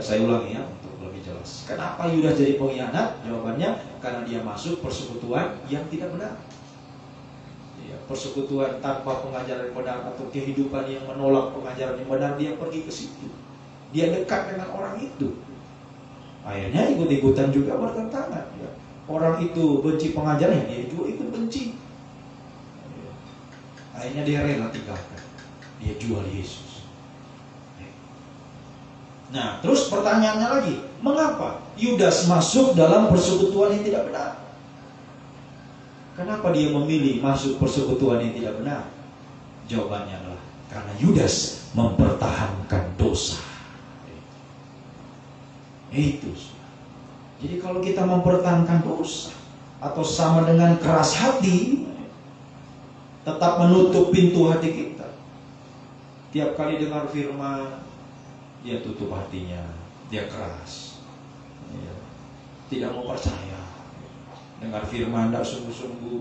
Saya ulangi untuk lebih jelas. Kenapa Yudas jadi pengkhianat? Jawabannya karena dia masuk persekutuan yang tidak benar. Persekutuan tanpa pengajaran yang benar atau kehidupan yang menolak pengajaran yang benar, dia pergi ke situ. Dia dekat dengan orang itu. Akhirnya ikut-ikutan juga bertentangan. Orang itu benci pengajaran, dia juga ikut benci. Akhirnya dia rela tinggalkan. Dia jual Yesus. Nah, terus pertanyaannya lagi, mengapa Yudas masuk dalam persekutuan yang tidak benar? Kenapa dia memilih masuk persekutuan yang tidak benar? Jawabannya adalah karena Yudas mempertahankan dosa. Itu. Jadi kalau kita mempertahankan dosa atau sama dengan keras hati, tetap menutup pintu hati kita. Tiap kali dengar firman, dia tutup hatinya, dia keras, tidak mau percaya. Dengar firman tidak sungguh-sungguh,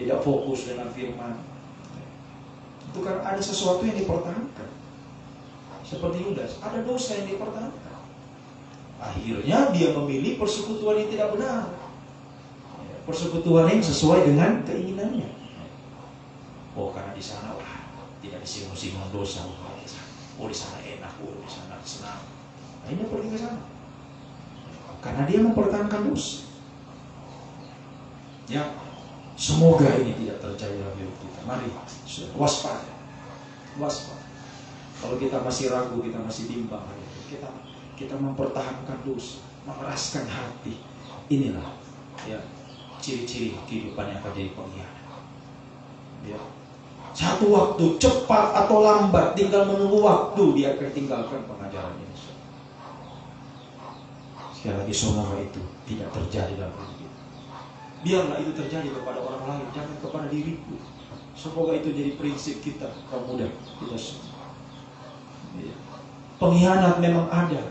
tidak fokus dengan firman. Itu kan ada sesuatu yang dipertahankan. Seperti Yudas, ada dosa yang dipertahankan. Akhirnya dia memilih persekutuan yang tidak benar, persekutuan yang sesuai dengan keinginannya. Karena di sana tidak disinggung-singgung dosa. Di sana enak, di sana senang. Akhirnya pergi ke sana. Karena dia mempertahankan dosa. Semoga ini tidak terjadi dalam hidup kita. Mari waspada. Kalau kita masih ragu, kita masih bimbang, kita mempertahankan dosa, mengeraskan hati. Inilah ciri-ciri kehidupan yang akan jadi pengkhianat. Satu waktu, cepat atau lambat, tinggal menunggu waktu, dia akan tinggalkan pengajaran ini. Sekali lagi, semoga itu tidak terjadi dalam hidup kita. Biarlah itu terjadi kepada orang lain, jangan kepada diriku. Semoga itu jadi prinsip kita, kaum muda, kita semua. Pengkhianat memang ada.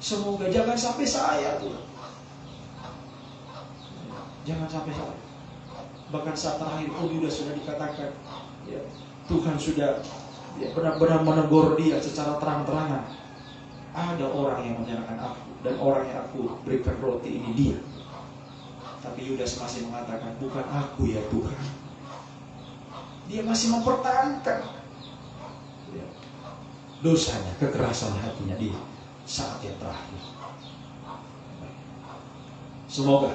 Semoga jangan sampai saya tuh. Jangan sampai saya. Bahkan saat terakhir sudah dikatakan, Tuhan sudah benar-benar menegur dia secara terang-terangan. Ada orang yang menyerahkan aku, dan orang yang aku berikan roti ini dia. Tapi Yudas masih mengatakan, bukan aku ya Tuhan. Dia masih mempertahankan dosanya, kekerasan hatinya di saat yang terakhir. Semoga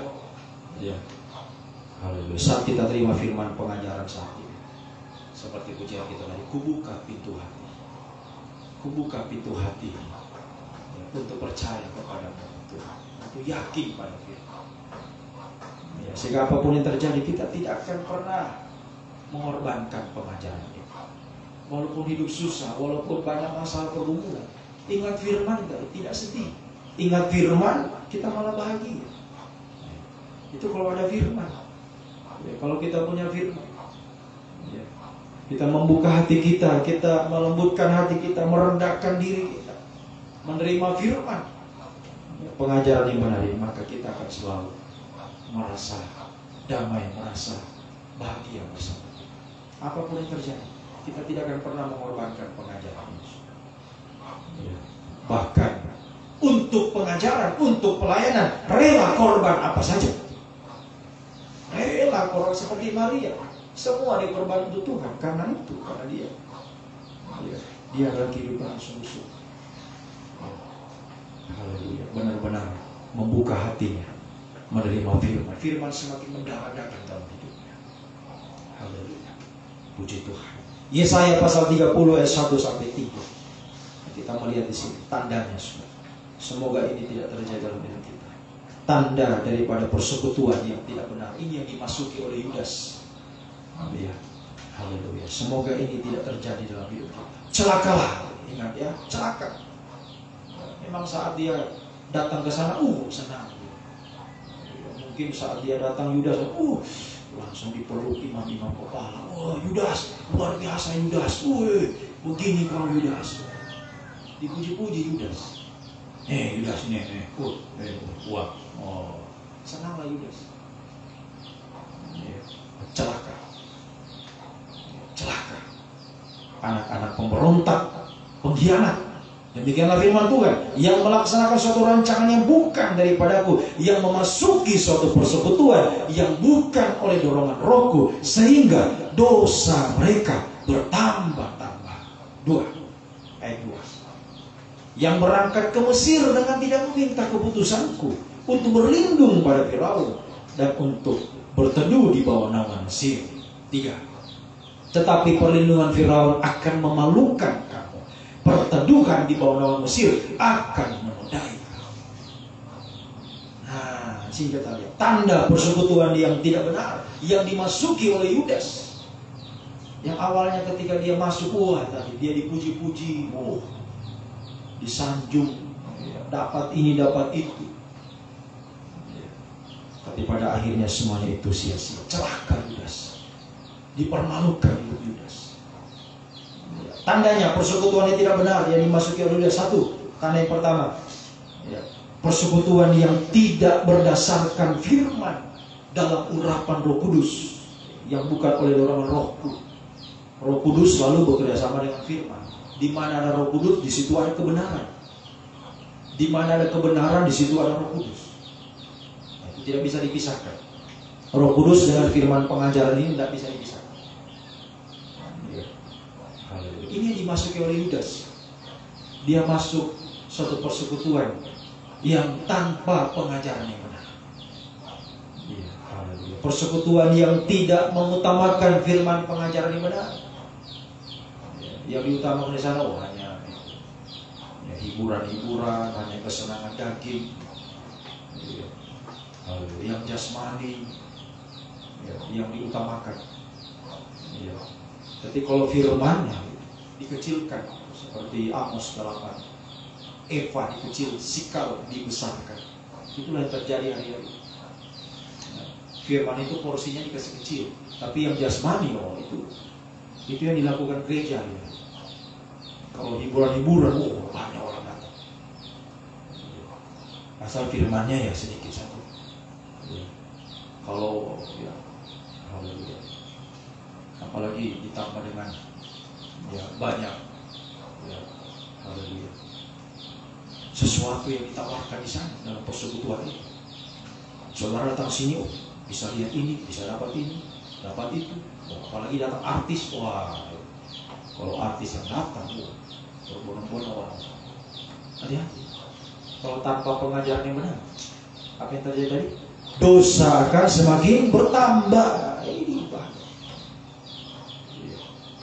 haleluya, saat kita terima firman pengajaran saat ini, seperti pujian kita tadi, kubuka pintu hati, untuk percaya kepada Tuhan, untuk yakin pada firman. Sehingga apapun yang terjadi, kita tidak akan pernah mengorbankan pengajaran ini. Walaupun hidup susah, walaupun banyak masalah pergumulan, ingat firman, tidak sedih. Ingat firman, kita malah bahagia. Itu kalau ada firman. Kalau kita punya firman, kita membuka hati kita, kita melembutkan hati kita, merendahkan diri kita, menerima firman, pengajaran yang benar ini, maka kita akan selalu merasa damai, merasa bahagia bersama. Apapun yang terjadi, kita tidak akan pernah mengorbankan pengajaran Yesus. Bahkan untuk pengajaran, untuk pelayanan, rela korban apa saja. Janganlah orang seperti Maria. Semua dikorban untuk Tuhan. Karena itu, karena dia adalah kehidupan yang sungguh-sungguh. Haleluya. Benar-benar membuka hatinya, menerima firman. Firman semakin mendalam-dalam dalam hidupnya. Haleluya. Puji Tuhan. Yesaya pasal 30 ayat 1 sampai 3. Kita melihat di sini tandanya sudah. Semoga ini tidak terjadi dalam hidup kita. Tanda daripada persekutuan yang tidak benar. Ini yang dimasuki oleh Yudas. Amin. Haleluya. Semoga ini tidak terjadi dalam hidup kita. Celakalah. Ingat ya, celaka. Memang saat dia datang ke sana, senang. Mungkin saat dia datang Yudas, langsung dipeluk imam-imam kepala. Yudas, luar biasa Yudas. Begini kau Yudas. Dipuji-puji Yudas. Yudas nih. Wah. Senanglah Yudas. Celaka. Anak-anak pemberontak, pengkhianat. Demikianlah firman Tuhan, yang melaksanakan suatu rancangan yang bukan daripadaku, yang memasuki suatu persekutuan yang bukan oleh dorongan rohku, sehingga dosa mereka bertambah-tambah. 2 ayat 2. Yang berangkat ke Mesir dengan tidak meminta keputusanku, untuk berlindung pada Firaun dan untuk berteduh di bawah naungan Mesir. 3. Tetapi perlindungan Firaun akan memalukan kamu. Perteduhan di bawah naungan Mesir akan menodai kamu. Nah, sini kita lihat tanda persekutuan yang tidak benar yang dimasuki oleh Yudas. Yang awalnya ketika dia masuk, tadi dia dipuji-puji, disanjung, dapat ini, dapat itu. Tapi pada akhirnya semuanya itu sia-sia. Celaka Yudas. Dipermalukan Yudas. Tandanya persekutuan yang tidak benar yang dimasuki oleh Yudas. 1, tanda yang pertama, persekutuan yang tidak berdasarkan firman dalam urapan Roh Kudus, yang bukan oleh dorongan rohku. Roh Kudus selalu bekerja sama dengan firman. Di mana ada Roh Kudus, di situ ada kebenaran. Di mana ada kebenaran, di situ ada Roh Kudus. Itu tidak bisa dipisahkan. Roh Kudus dengan firman pengajaran ini tidak bisa dipisahkan. Ini yang dimasuki oleh Yudas. Dia masuk suatu persekutuan yang tanpa pengajaran yang benar. Persekutuan yang tidak mengutamakan firman pengajaran yang benar. Yang diutamakan di sana hanya hiburan-hiburan, hanya kesenangan daging, yang jasmani, yang diutamakan. Tapi kalau firmannya dikecilkan, seperti Amos 8, Eva dikecil, Sikal dibesarkan. Itulah yang terjadi hari-hari. Firman itu porsinya dikasih kecil, tapi yang jasmani itu yang dilakukan gereja. Kalau hiburan-hiburan, banyak orang datang. Asal firmannya ya sedikit satu. Kalau haleluya. Apalagi ditambah dengan banyak, haleluya, sesuatu yang ditawarkan di sana dalam persekutuan itu. Saudara datang sini, bisa lihat ini, bisa dapat ini, dapat itu. Apalagi datang artis, kalau artis yang datang, berbondong-bondong orang. Hati-hati. Kalau tanpa pengajaran yang benar, apa yang terjadi tadi? Dosa akan semakin bertambah. Ini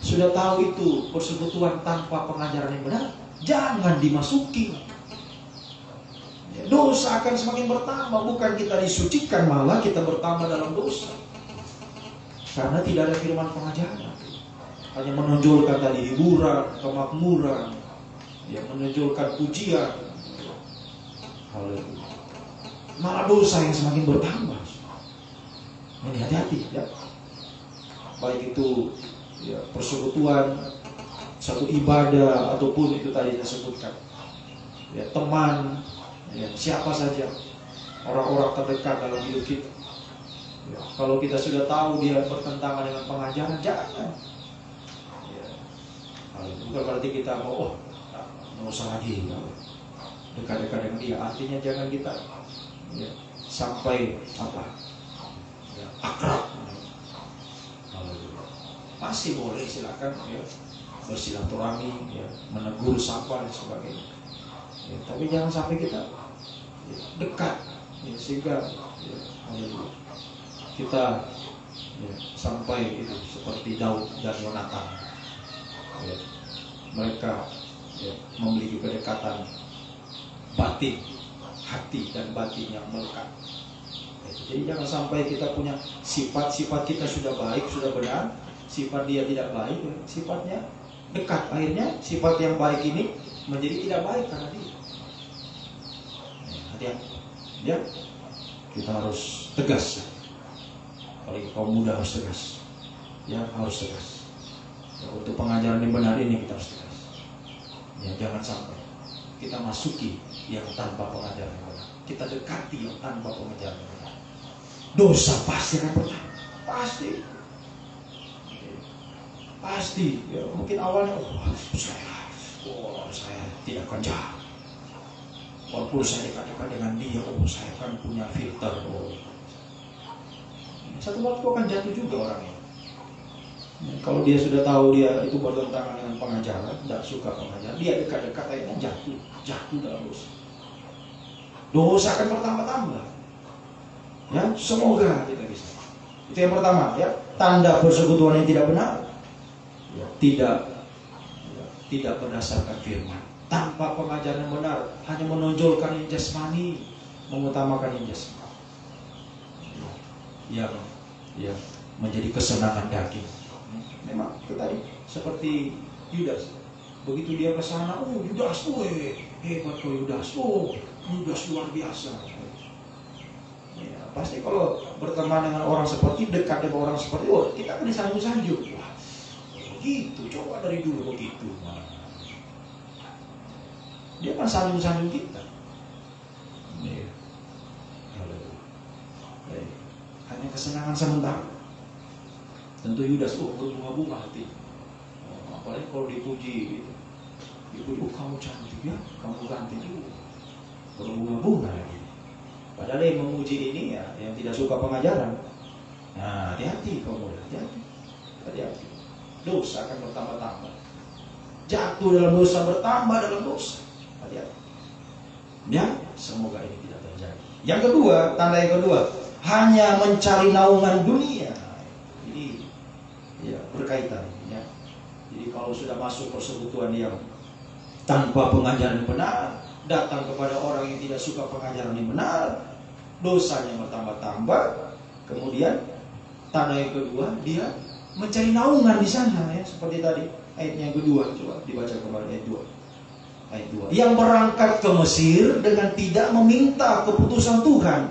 sudah tahu itu persekutuan tanpa pengajaran yang benar, jangan dimasuki. Dosa akan semakin bertambah. Bukan kita disucikan, malah kita bertambah dalam dosa. Karena tidak ada firman pengajaran. Hanya menonjolkan tadi hiburan, kemakmuran, yang menonjolkan pujian. Haleluya. Malah dosa yang semakin bertambah. Ini hati-hati ya. Baik itu persekutuan, satu ibadah, ataupun itu tadi saya sebutkan, teman, siapa saja, orang-orang terdekat dalam hidup kita. Kalau kita sudah tahu dia bertentangan dengan pengajaran, jangan. Bukan berarti kita mau usah lagi dekat-dekat dengan dia. Artinya jangan kita sampai akrab. masih boleh, silakan ya, bersilaturahmi, ya, menegur, sapa dan sebagainya. Ya, tapi jangan sampai kita ya, dekat, ya, sehingga ya, kita ya, sampai itu seperti Daud dan Yonatan. Ya, mereka ya, memiliki kedekatan batin, hati dan batin yang melekat. Jadi jangan sampai kita punya sifat-sifat kita sudah baik, sudah benar, sifat dia tidak baik, sifatnya dekat, akhirnya sifat yang baik ini menjadi tidak baik karena dia. Hati-hati, ya, kita harus tegas. Apalagi kaum muda harus tegas, ya, harus tegas. Ya, untuk pengajaran yang benar ini kita harus tegas. Ya, jangan sampai kita masuki yang tanpa pengajaran yang benar, kita dekati yang tanpa pengajaran yang benar. Dosa pasti akan pernah, pasti. Ya, mungkin awalnya, saya tidak akan jahat. Walaupun saya dekat-dekat dengan dia, saya akan punya filter. Satu waktu akan jatuh juga orangnya. Kalau dia sudah tahu dia itu bertentangan dengan pengajaran, tidak suka pengajaran, dia dekat-dekat akhirnya jatuh dalam dosa. Dosa akan bertambah-tambah. Ya, semoga kita bisa. Itu yang pertama, ya, tanda persekutuan yang tidak benar. Ya, tidak berdasarkan firman, tanpa pengajaran yang benar, hanya menonjolkan yang jasmani, mengutamakan yang jasmani, yang menjadi kesenangan daging. Memang itu tadi seperti Yudas. Begitu dia ke sana, Yudas, hebat kau Yudas, Yudas luar biasa. Ya, pasti kalau berteman dengan orang seperti, dekat dengan orang seperti, kita akan disanjung-sanjung. Wah, begitu, coba dari dulu begitu. Dia kan sanjung-sanjung kita. Ya. Hanya kesenangan sementara. Tentu Yudas berbunga-bunga hati. Apalagi kalau dipuji, kamu cantik ya, kamu ganteng juga, berbunga-bunga lagi. Padahal yang memuji ini ya, yang tidak suka pengajaran. Nah, hati-hati kamu, hati-hati. Dosa akan bertambah-tambah. Jatuh dalam dosa, bertambah dalam dosa. Hati-hati. Ya, semoga ini tidak terjadi. Yang kedua, tanda yang kedua, hanya mencari naungan dunia. Ini ya berkaitan. Ya. Jadi kalau sudah masuk persekutuan yang tanpa pengajaran yang benar, datang kepada orang yang tidak suka pengajaran yang benar, dosanya bertambah-tambah. Kemudian tanda yang kedua, dia mencari naungan di sana, ya, seperti tadi ayat yang kedua, coba dibaca kembali ayat 2. Ayat 2. Yang berangkat ke Mesir dengan tidak meminta keputusan Tuhan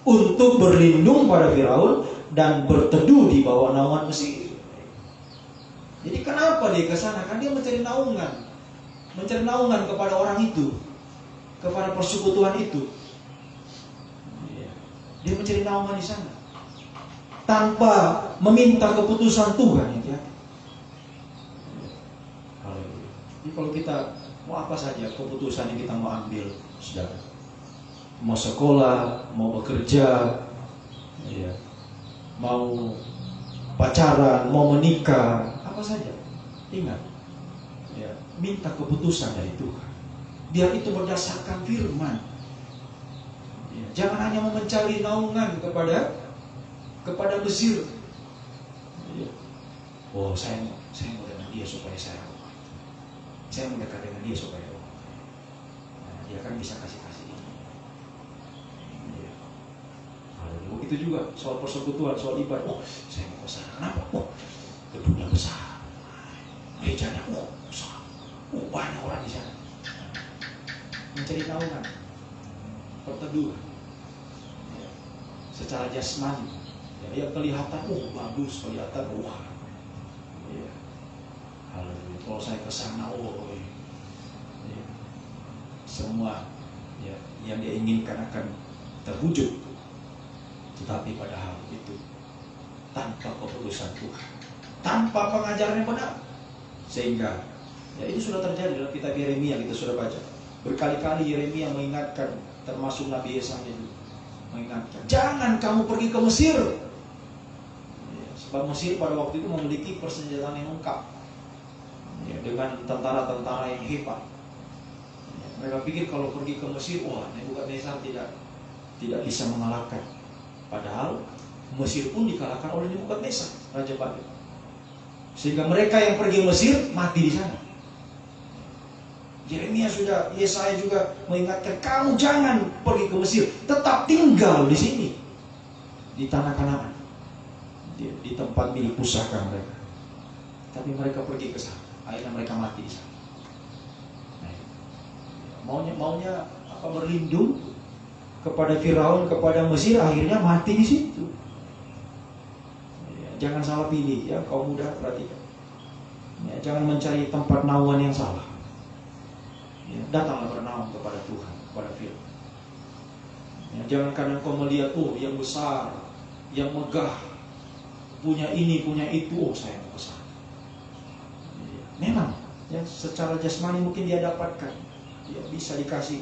untuk berlindung pada Firaun dan berteduh di bawah naungan Mesir. Jadi kenapa dia ke sana? Kan dia mencari naungan kepada orang itu, kepada persekutuan itu. Dia mencari naungan di sana tanpa meminta keputusan Tuhan. Ya. Jadi kalau kita mau apa saja keputusan yang kita mau ambil, saudara, mau sekolah, mau bekerja, ya, mau pacaran, mau menikah, apa saja, ingat, ya, minta keputusan dari Tuhan. Dia itu berdasarkan firman. Ya, jangan hanya mencari naungan kepada Mesir. Ya. Saya mau dengan dia supaya saya mendekat dengan dia supaya dia kan bisa kasih ini. Ya. Begitu juga soal persekutuan, soal ibadah. Saya mau ke sana. Kenapa? Gedungnya besar, mejanya besar, banyak orang di sana. Mencari naungan, berteduh, ya, secara jasmani, ya, yang kelihatan bagus, kelihatan ya. Kalau saya ke sana, ya, semua ya, yang dia inginkan akan terwujud. Tetapi padahal itu tanpa keputusan Tuhan, tanpa pengajaran yang benar, sehingga ya itu sudah terjadi dalam kitab Yeremia, kita sudah baca. Berkali-kali Yeremia mengingatkan, termasuk Nabi Yesaya juga mengingatkan, jangan kamu pergi ke Mesir. Ya, Sebab Mesir pada waktu itu memiliki persenjataan yang lengkap, ya, dengan tentara-tentara yang hebat. Ya, mereka pikir kalau pergi ke Mesir, wah, Nebukadnezar tidak bisa mengalahkan. Padahal Mesir pun dikalahkan oleh Nebukadnezar, Raja Babel. Sehingga mereka yang pergi Mesir mati di sana. Yesaya juga mengingatkan, kamu jangan pergi ke Mesir, tetap tinggal di sini, di tanah Kanaan, di tempat milik pusaka mereka. Tapi mereka pergi ke sana, akhirnya mereka mati di sana. Maunya berlindung kepada Firaun, kepada Mesir, akhirnya mati di situ. Jangan salah pilih, ya kaum muda, perhatikan. Ya, jangan mencari tempat naungan yang salah. Ya, datanglah bernaung kepada Tuhan, kepada Firman. Ya, jangan kadang kau melihat, yang besar, yang megah, punya ini, punya itu, saya mau kesana. Ya, memang, ya secara jasmani mungkin dia dapatkan, dia bisa dikasih.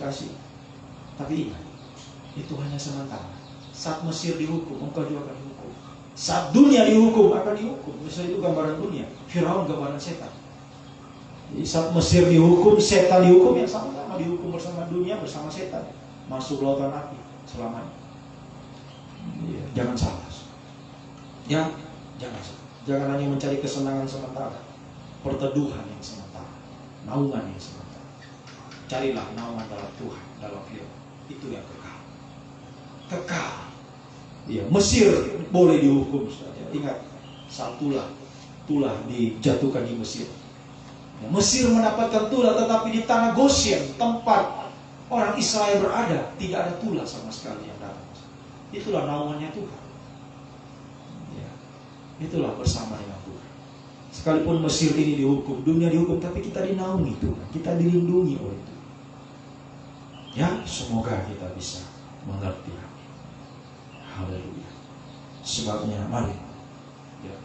Tapi ingat, itu hanya sementara. Saat Mesir dihukum, engkau juga akan dihukum. Saat dunia dihukum, akan dihukum. Misalnya itu gambaran dunia, Firaun gambaran setan. Jadi saat Mesir dihukum, setan dihukum, yang sama-sama dihukum bersama dunia, bersama setan, masuk lautan api selamanya. Ya, jangan salah. Ya, jangan salah. Jangan hanya mencari kesenangan sementara, perteduhan yang sementara, naungan yang sementara. Carilah naungan dalam Tuhan, dalam Firman. Itu yang kekal. Kekal. Ya, Mesir boleh dihukum saja. Ingat, tulah dijatuhkan di Mesir. Ya, Mesir mendapatkan tulah, tetapi di tanah Goshen, tempat orang Israel berada, tidak ada tulah sama sekali yang datang. Itulah naungannya Tuhan. Ya, itulah bersama dengan Tuhan. Sekalipun Mesir ini dihukum, dunia dihukum, tapi kita dinaungi Tuhan, kita dilindungi oleh Tuhan. Ya, semoga kita bisa mengerti. Haleluya. Sebabnya mari, ya,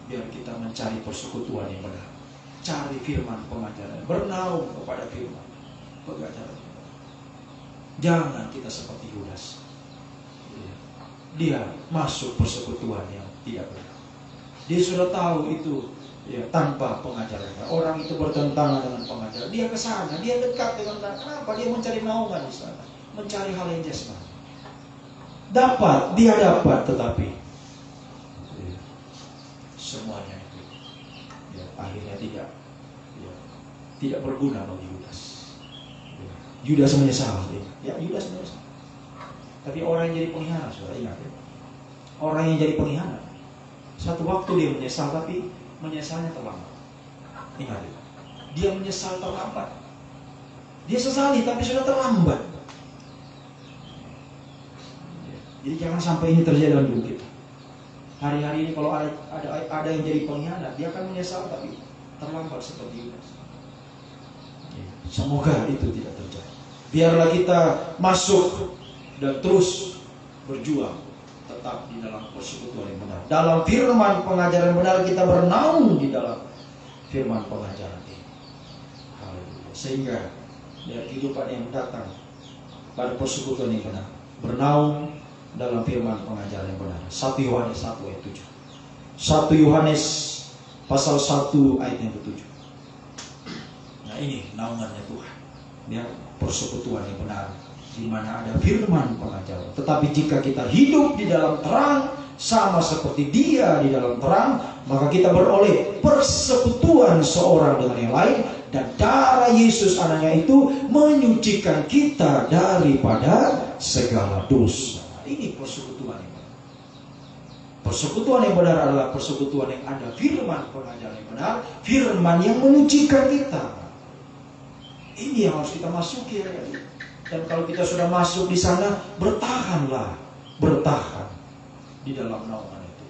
biar kita mencari persekutuan yang benar. Cari firman pengajaran, bernaung kepada firman pengajaran. Jangan kita seperti Yudas. Dia masuk persekutuan yang tidak benar. Dia sudah tahu itu, ya, tanpa pengajaran. Orang itu bertentangan dengan pengajaran. Dia ke sana, dia dekat dengan Tuhan. Kenapa? Dia mencari naungan di sana, mencari hal yang jasmani. Dia dapat, tetapi semuanya itu, ya, akhirnya tidak berguna bagi Yudas. Yudas menyesal, ya, Yudas menyesal. Tapi orang yang jadi pengkhianat, sudah ingat, ya? Orang yang jadi pengkhianat, satu waktu dia menyesal, tapi menyesalnya terlambat. Ingat, ya? Dia menyesal terlambat. Dia sesali, tapi sudah terlambat. Jadi jangan sampai ini terjadi dalam hidup kita. Hari-hari ini kalau ada yang jadi pengkhianat, dia akan menyesal, tapi terlambat seperti Yudas. Semoga itu tidak terjadi. Biarlah kita masuk dan terus berjuang tetap di dalam persekutuan yang benar. Dalam firman pengajaran benar, kita bernaung di dalam firman pengajaran ini. Haleluya. Sehingga dari kehidupan yang datang pada persekutuan yang benar, bernaung dalam firman pengajaran yang benar. 1 Yohanes 1 ayat 7. 1 Yohanes pasal 1 ayat yang ke-7. Nah, ini naungannya Tuhan. Ya, persekutuan yang benar, di mana ada firman pengajaran. Tetapi jika kita hidup di dalam terang, sama seperti Dia di dalam terang, maka kita beroleh persekutuan seorang dengan yang lain, dan darah Yesus anaknya itu menyucikan kita daripada segala dosa. Ini persekutuan yang benar. Persekutuan yang benar adalah persekutuan yang ada firman pengajaran yang benar, firman yang menyucikan kita. Ini yang harus kita masuki, ya. Dan kalau kita sudah masuk di sana, bertahan di dalam naungan itu.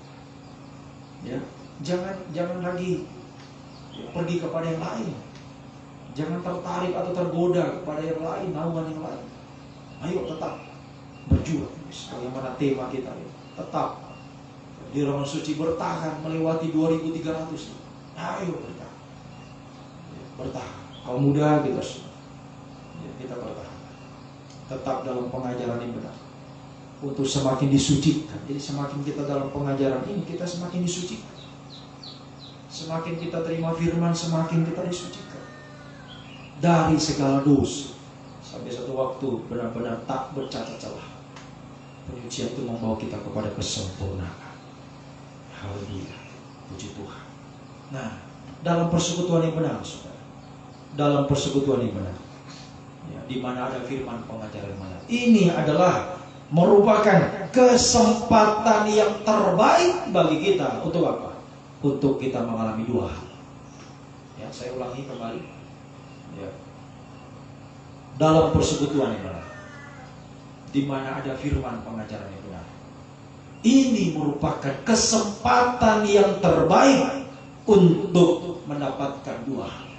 Ya, jangan lagi pergi kepada yang lain. Jangan tertarik atau tergoda kepada yang lain, naungan yang lain. Ayo tetap berjuang. Bagaimana tema kita ini? Tetap di ruang suci, bertahan melewati 2300. Ayo bertahan. Bertahan. Kaum muda kita bertahan. Tetap dalam pengajaran yang benar. untuk semakin disucikan. Jadi semakin kita dalam pengajaran ini, kita semakin disucikan. Semakin kita terima firman, semakin kita disucikan dari segala dosa, sampai satu waktu benar-benar tak bercacat celah. Penyucian itu membawa kita kepada kesempurnaan. Haleluya, puji Tuhan. Nah, dalam persekutuan yang benar, saudara, dalam persekutuan yang benar, ya, di mana ada firman pengajaran benar, ini adalah merupakan kesempatan yang terbaik bagi kita untuk apa? Untuk kita mengalami dua hal. Ya, saya ulangi kembali. Ya. Dalam persekutuan yang benar, di mana ada firman pengajaran yang benar, ini merupakan kesempatan yang terbaik untuk mendapatkan dua hal.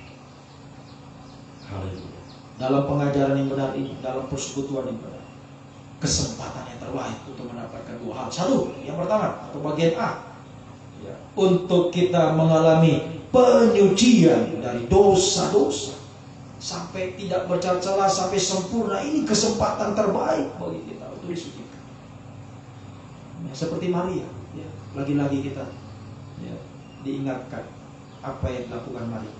Haleluya. Dalam pengajaran yang benar ini, dalam persekutuan yang benar, kesempatan yang terbaik untuk mendapatkan dua hal. Satu, yang pertama, atau bagian A, ya, untuk kita mengalami penyucian dari dosa-dosa sampai tidak bercacat, sampai sempurna. Ini kesempatan terbaik bagi kita untuk disucikan. Ya, seperti Maria, ya, lagi-lagi kita, ya, diingatkan apa yang dilakukan Maria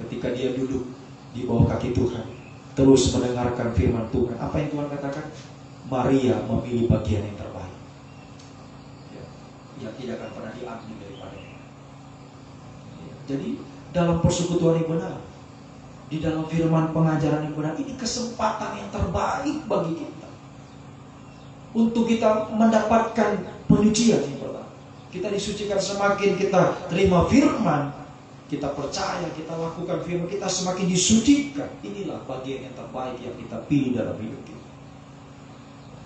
ketika dia duduk di bawah kaki Tuhan, terus mendengarkan firman Tuhan. Apa yang Tuhan katakan? Maria memilih bagian yang terbaik, ya, yang tidak akan pernah diambil daripadanya. Ya, jadi dalam persekutuan yang benar, di dalam firman pengajaran yang benar, ini kesempatan yang terbaik bagi kita untuk kita mendapatkan penyucian yang pertama. Kita disucikan semakin kita terima firman, kita percaya, kita lakukan firman, kita semakin disucikan. Inilah bagian yang terbaik yang kita pilih dalam hidup kita.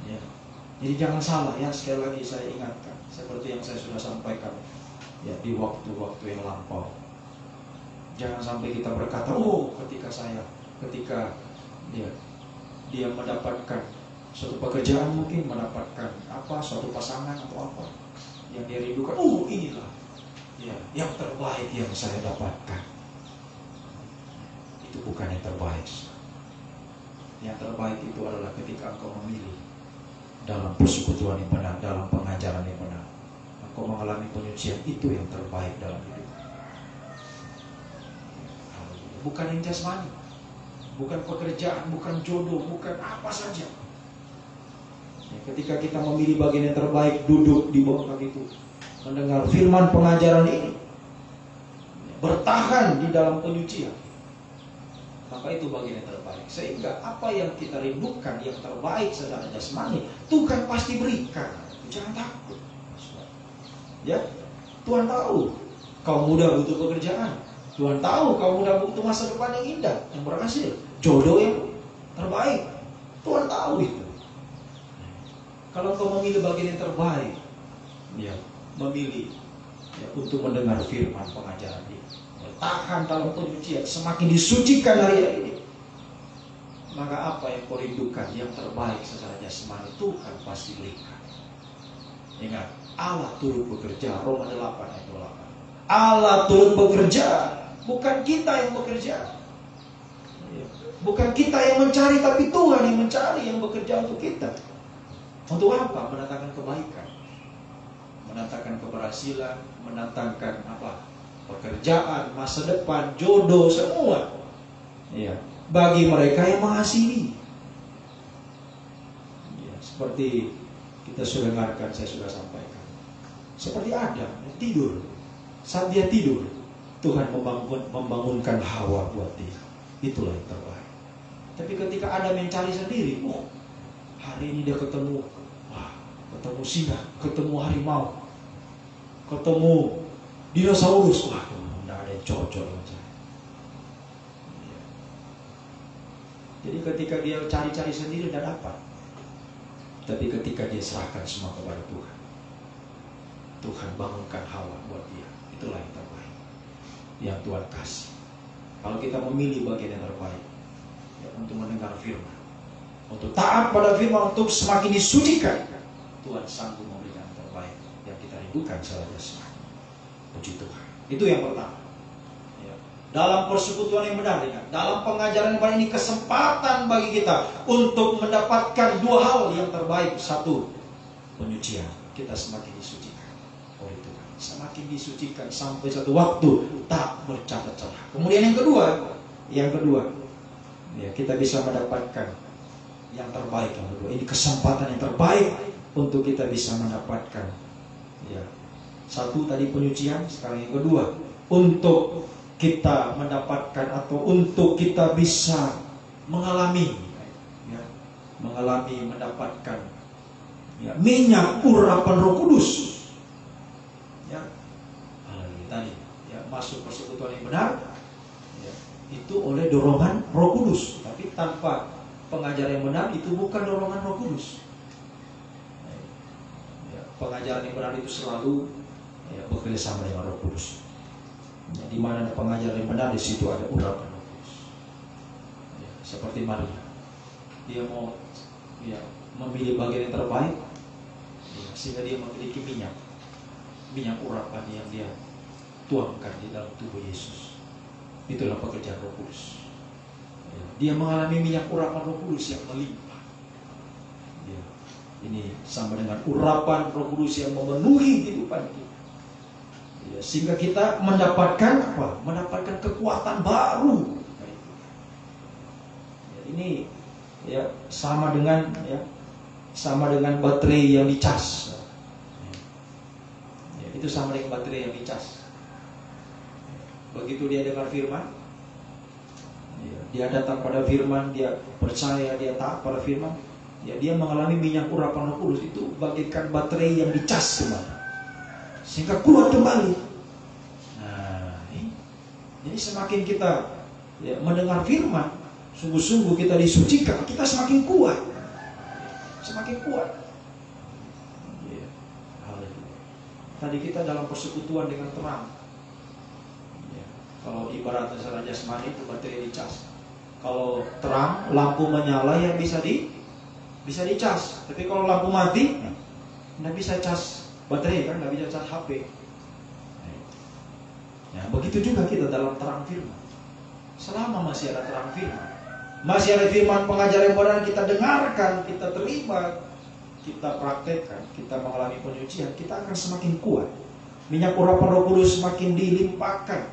Ya. Jadi jangan salah ya, sekali lagi saya ingatkan, seperti yang saya sudah sampaikan ya di waktu-waktu yang lampau. Jangan sampai kita berkata, oh ketika dia mendapatkan suatu pekerjaan, mungkin mendapatkan apa, suatu pasangan atau apa yang dia rindukan, oh inilah ya yang terbaik yang saya dapatkan. Itu bukan yang terbaik. Yang terbaik itu adalah ketika engkau memilih dalam persekutuan yang benar, dalam pengajaran yang benar, engkau mengalami penyucian. Itu yang terbaik dalam hidup. Bukan yang jasmani, bukan pekerjaan, bukan jodoh, bukan apa saja. Ya, ketika kita memilih bagian yang terbaik, duduk di bawah kaki itu, mendengar firman pengajaran ini, bertahan di dalam penyucian, maka itu bagian yang terbaik. Sehingga apa yang kita rindukan, yang terbaik secara jasmani, Tuhan pasti berikan. Jangan takut. Ya, Tuhan tahu kau muda butuh pekerjaan. Tuhan tahu kau muda butuh masa depan yang indah, yang berhasil, jodoh yang terbaik. Tuhan tahu itu. Kalau kau memilih bagian yang terbaik, ya, memilih ya, untuk mendengar firman pengajaran ini, bertahan dalam penyucian, semakin disucikan hari ini, maka apa yang kau rindukan, yang terbaik secara jasmani, Tuhan pasti berikan. Ingat, Allah turut bekerja. Roma 8 ayat 28. Allah turut bekerja, bukan kita yang bekerja. Bukan kita yang mencari, tapi Tuhan yang mencari, yang bekerja untuk kita. Untuk apa? Mendatangkan kebaikan, mendatangkan keberhasilan, mendatangkan apa? Pekerjaan, masa depan, jodoh, semua. Ya, bagi mereka yang mengasihi. Ya, seperti kita sudah dengarkan, saya sudah sampaikan. Seperti Adam tidur. Saat dia tidur, Tuhan membangunkan Hawa buat dia. Itulah yang terbaik. Tapi ketika Adam mencari sendiri, oh, hari ini dia ketemu singa, ketemu harimau, ketemu dinosaurus, wah, tidak ada yang cocok. Jadi ketika dia cari-cari sendiri tidak dapat. Tapi ketika dia serahkan semua kepada Tuhan, Tuhan bangunkan Hawa buat dia. Itulah yang terbaik yang Tuhan kasih. Kalau kita memilih bagian yang terbaik, ya, untuk mendengar firman, untuk taat pada firman, untuk semakin disucikan, Tuhan sanggup memberikan yang terbaik yang kita rindukan secara jasmani. Puji Tuhan. Itu yang pertama. Ya. Dalam persekutuan yang benar, ingat, dalam pengajaran yang benar ini kesempatan bagi kita untuk mendapatkan dua hal yang terbaik. Satu, penyucian. Kita semakin disucikan oleh Tuhan, semakin disucikan sampai satu waktu tak bercacat celah. Kemudian yang kedua, ya, kita bisa mendapatkan yang terbaik. Yang kedua, ini kesempatan yang terbaik untuk kita bisa mendapatkan, ya, satu tadi penyucian, sekarang yang kedua untuk kita mendapatkan atau untuk kita bisa mengalami, ya, mendapatkan, ya, minyak urapan Roh Kudus, ya, tadi, ya, masuk persekutuan yang benar, ya, itu oleh dorongan Roh Kudus. Tapi tanpa pengajaran yang benar itu bukan dorongan Roh Kudus. Ya, pengajaran yang benar itu selalu, ya, bekerja sama dengan Roh Kudus. Ya, di mana ada pengajaran yang benar, di situ ada urapan Roh Kudus. Ya, seperti Maria, dia mau, ya, memilih bagian yang terbaik, ya, sehingga dia memiliki minyak urapan yang dia tuangkan di dalam tubuh Yesus. Itulah pekerjaan Roh Kudus. Ya, dia mengalami minyak urapan Roh Kudus yang melimpah. Ya, ini sama dengan urapan Roh Kudus yang memenuhi kehidupan kita. Ya, sehingga kita mendapatkan apa? Mendapatkan kekuatan baru. Ya, ini, ya, sama dengan baterai yang dicas. Ya, itu sama dengan baterai yang dicas. Begitu dia dengar firman, ya, dia datang pada firman, dia percaya, dia taat pada firman, ya, dia mengalami minyak urapan Roh Kudus. Itu bagaikan baterai yang dicas kembali, sehingga kuat kembali. Nah, jadi semakin kita, ya, mendengar firman, sungguh-sungguh kita disucikan, kita semakin kuat, ya. Tadi kita dalam persekutuan dengan terang, ya. Kalau ibaratnya secara jasmani itu baterai dicas. Kalau terang, lampu menyala, ya bisa dicas. Tapi kalau lampu mati, nggak bisa cas baterai, kan nggak bisa cas HP. Ya, begitu juga kita dalam terang firman. Selama masih ada terang firman, masih ada firman pengajaran yang benar, kita dengarkan, kita terima, kita praktekkan, kita mengalami penyucian, kita akan semakin kuat. Minyak urapan Roh Kudus semakin dilimpahkan,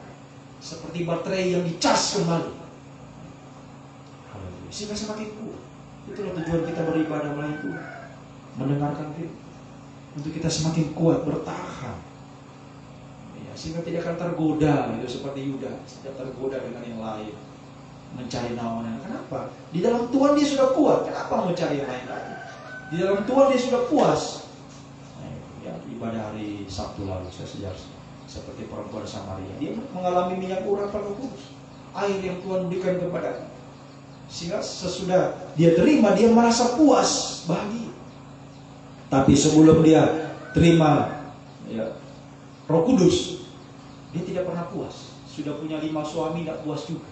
seperti baterai yang dicas kembali, sehingga semakin kuat. Itulah tujuan kita beribadah melayani Tuhan, mendengarkan firman, untuk kita semakin kuat bertahan, ya, sehingga tidak akan tergoda, itu seperti Yudas, tidak tergoda dengan yang lain, mencari naungan. Kenapa? Di dalam Tuhan dia sudah kuat, kenapa mencari yang lain lagi? Di dalam Tuhan dia sudah puas. Ya, ibadah hari Sabtu lalu saya sejarah seperti perempuan Samaria, dia mengalami minyak urapan Roh Kudus, air yang Tuhan berikan kepadanya, sehingga sesudah dia terima, dia merasa puas, bahagia. Tapi sebelum dia terima, ya, Roh Kudus, dia tidak pernah puas. Sudah punya 5 suami, tidak puas juga.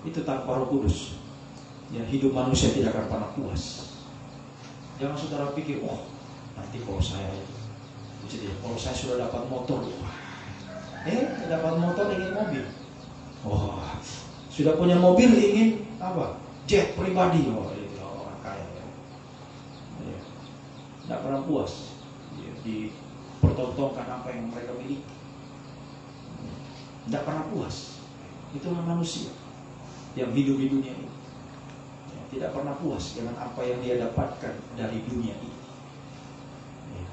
Itu tanpa Roh Kudus, ya, hidup manusia tidak akan pernah puas. Jangan saudara pikir, oh, nanti kalau saya sudah dapat motor, dapat motor ingin mobil. Oh, sudah punya mobil ingin apa? Jet pribadi. Oh, itu orang kaya, ya. Ya. Tidak pernah puas, ya, dipertontonkan apa yang mereka miliki. Tidak pernah puas. Itulah manusia yang hidup di dunia ini, ya, tidak pernah puas dengan apa yang dia dapatkan dari dunia ini. Ya.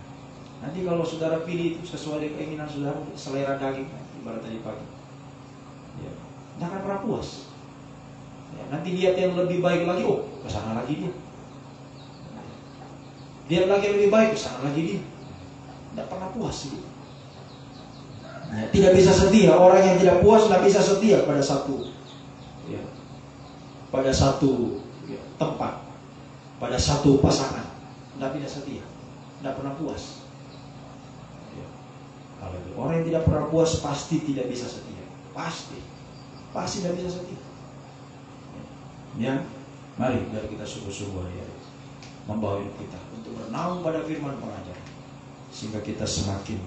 Nanti kalau saudara pilih itu sesuai dengan keinginan saudara, selera daging, ibarat tadi pagi, ya, tidak akan pernah puas. Ya, nanti lihat yang lebih baik lagi, oh, kesana lagi dia. Lihat lagi yang lebih baik, kesana lagi dia. Tidak pernah puas dia. Ya, tidak bisa setia. Orang yang tidak puas tidak bisa setia pada satu, ya, pada satu, ya, tempat, pada satu pasangan. Tidak bisa setia, tidak pernah puas. Ya. Orang yang tidak pernah puas pasti tidak bisa setia. Pasti tidak bisa setia. Ya, mari kita sungguh-sungguh, ya, membawa kita untuk bernaung pada firman pengajaran, sehingga kita semakin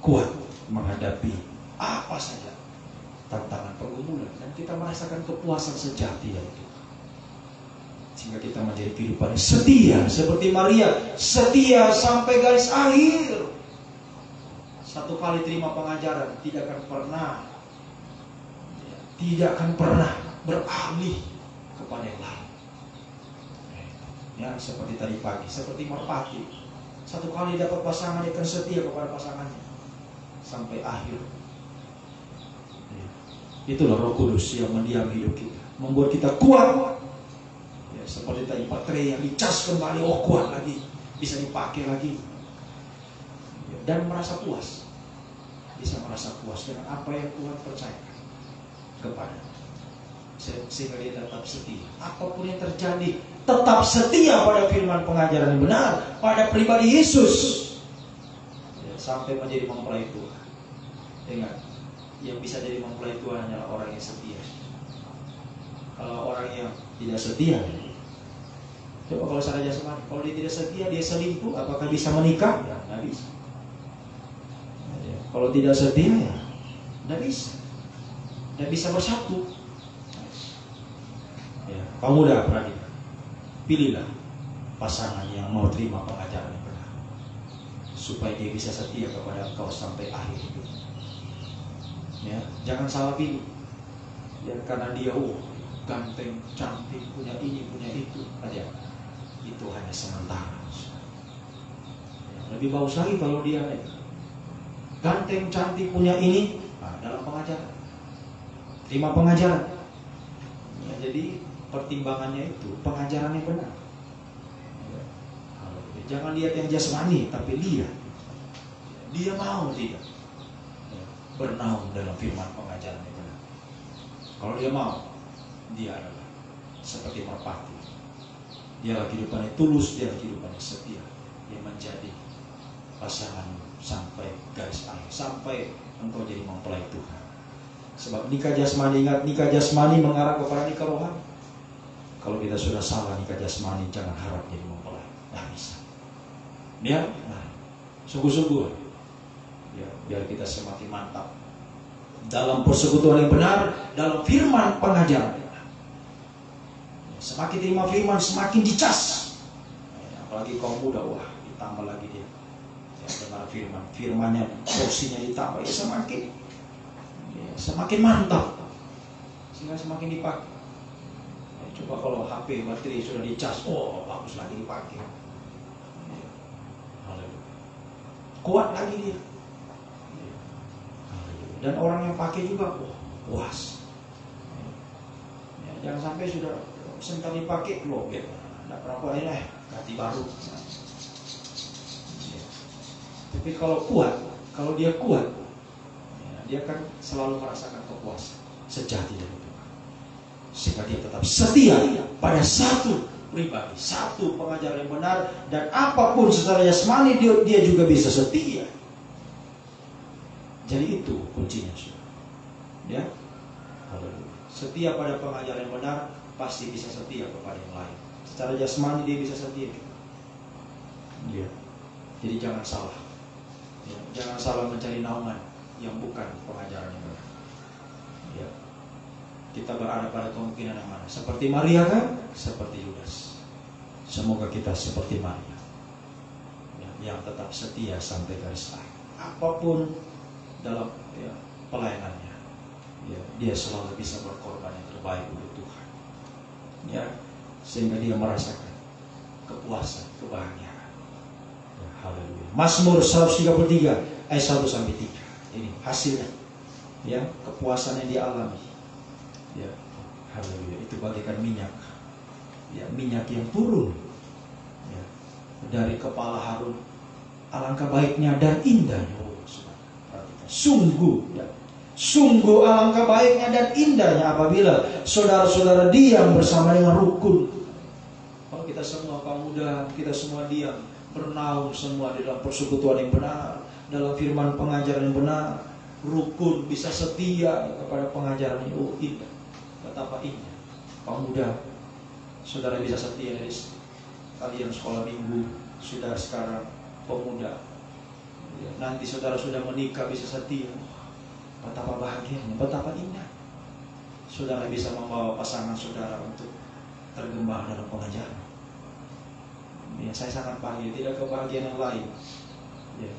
kuat menghadapi apa saja tantangan pergumulan, dan kita merasakan kepuasan sejati dari Tuhan. Sehingga kita menjadi kehidupan yang setia seperti Maria, setia sampai garis akhir. Satu kali terima pengajaran, tidak akan pernah beralih kepada yang lain. Ya, seperti tadi pagi, seperti merpati. Satu kali dapat pasangan, dia akan setia kepada pasangannya sampai akhir. Ya. Itulah Roh Kudus yang mendiami hidup kita, membuat kita kuat. Ya, seperti tadi baterai yang dicas kembali, kuat lagi, bisa dipakai lagi. Ya, dan merasa puas, bisa merasa puas dengan apa yang Tuhan percayakan kepada, sehingga dia tetap setia. Apapun yang terjadi, tetap setia pada firman pengajaran yang benar, pada pribadi Yesus, ya, sampai menjadi mempelai Tuhan. Ingat, yang bisa jadi mempelai Tuhan hanyalah orang yang setia. Kalau orang yang tidak setia, coba kalau secara jasmani, kalau dia tidak setia, dia selingkuh, apakah bisa menikah? Ya, tidak bisa. Ya, kalau tidak setia, ya tidak bisa. Tidak bisa bersatu. Ya, pemuda pradita, pilihlah pasangan yang mau terima pengajaran yang benar, supaya dia bisa setia kepada engkau sampai akhir hidup. Ya, jangan salah pilih. Ya, karena dia ganteng, cantik, punya ini, punya itu aja. Itu hanya sementara. Ya, lebih bagus lagi kalau dia ganteng, cantik, punya ini, dalam pengajaran, terima pengajaran. Ya, jadi pertimbangannya itu pengajaran yang benar. Ya, jangan lihat yang jasmani, tapi lihat dia mau tidak bernaung dalam firman pengajaran yang benar. Kalau dia mau, dia adalah seperti merpati. Dia adalah kehidupan yang tulus, dia adalah kehidupan yang setia, yang menjadi pasangan sampai garis akhir, sampai engkau jadi mempelai Tuhan. Sebab nikah jasmani, ingat, nikah jasmani mengarah kepada nikah rohani. Kalau kita sudah salah nikah jasmani, jangan harap jadi mempelai, tidak bisa. Ya, sungguh-sungguh. Ya, biar kita semakin mantap dalam persekutuan yang benar, dalam firman pengajaran. Semakin terima firman, semakin dicas. Apalagi kaum muda, wah, ditambah lagi dia. Ya, dengar firman, firmannya porsinya ditambah, ya semakin mantap, sehingga semakin dipakai. Ya, coba kalau HP baterai sudah dicas, bagus lagi dipakai. Ya, kuat lagi dia. Dan orang yang pakai juga puas. Ya, jangan sampai sudah sebentar dipakai lobet, tidak pernah pakai, ganti baru. Ya. Tapi kalau kuat, kalau dia kuat, ya, dia akan selalu merasakan kepuasan sejati dari Tuhan. Sehingga dia tetap setia pada satu pribadi, satu pengajaran yang benar, dan apapun secara jasmani dia juga bisa setia. Jadi itu kuncinya, saudara. Ya, setia pada pengajaran yang benar, pasti bisa setia kepada yang lain. Secara jasmani dia bisa setia. Ya. Jadi jangan salah. Ya, jangan salah mencari naungan yang bukan pengajaran yang benar. Ya. Kita berada pada kemungkinan yang mana? Seperti Maria kan? Seperti Yudas. Semoga kita seperti Maria, ya, yang tetap setia sampai garis akhir. Apapun dalam pelayanannya, ya, dia selalu bisa berkorban yang terbaik untuk Tuhan, ya, sehingga dia merasakan kepuasan, kebahagiaan. Ya, haleluya. Mazmur 133 ayat 1-3. Ini hasilnya, ya, kepuasan yang dialami. Ya, haleluya. Itu bagaikan minyak, ya, minyak yang turun, ya, dari kepala Harun. Alangkah baiknya dan indahnya. Sungguh, ya, sungguh alangkah baiknya dan indahnya apabila saudara-saudara diam bersama dengan rukun. Kalau kita semua kaum muda, kita semua diam, bernaung semua di dalam persekutuan yang benar, dalam firman pengajaran yang benar, rukun, bisa setia kepada pengajaran yang indah. Betapa indah kaum muda, saudara bisa setia dari kalian sekolah minggu, sudah sekarang pemuda. Nanti saudara sudah menikah bisa setia. Betapa bahagianya, betapa indah saudara bisa membawa pasangan saudara untuk tergembala dalam pengajaran. Ya, saya sangat bahagia, tidak kebahagiaan yang lain. Ya,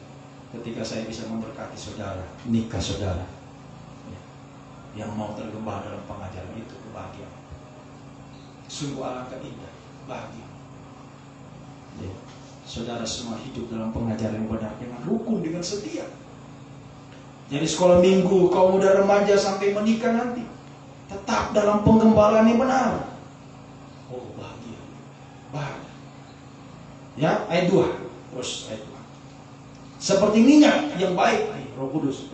ketika saya bisa memberkati saudara, nikah saudara, ya, yang mau tergembala dalam pengajaran, itu kebahagiaan. Sungguh alangkah indah, bahagia. Ya, saudara semua hidup dalam pengajaran yang benar dengan rukun, dengan setia. Jadi sekolah minggu, kaum muda remaja sampai menikah nanti, tetap dalam penggembalaan yang benar. Oh, bahagia, bahagia. Ya, ayat 2. Terus ayat 2. Seperti minyak yang baik, Roh Kudus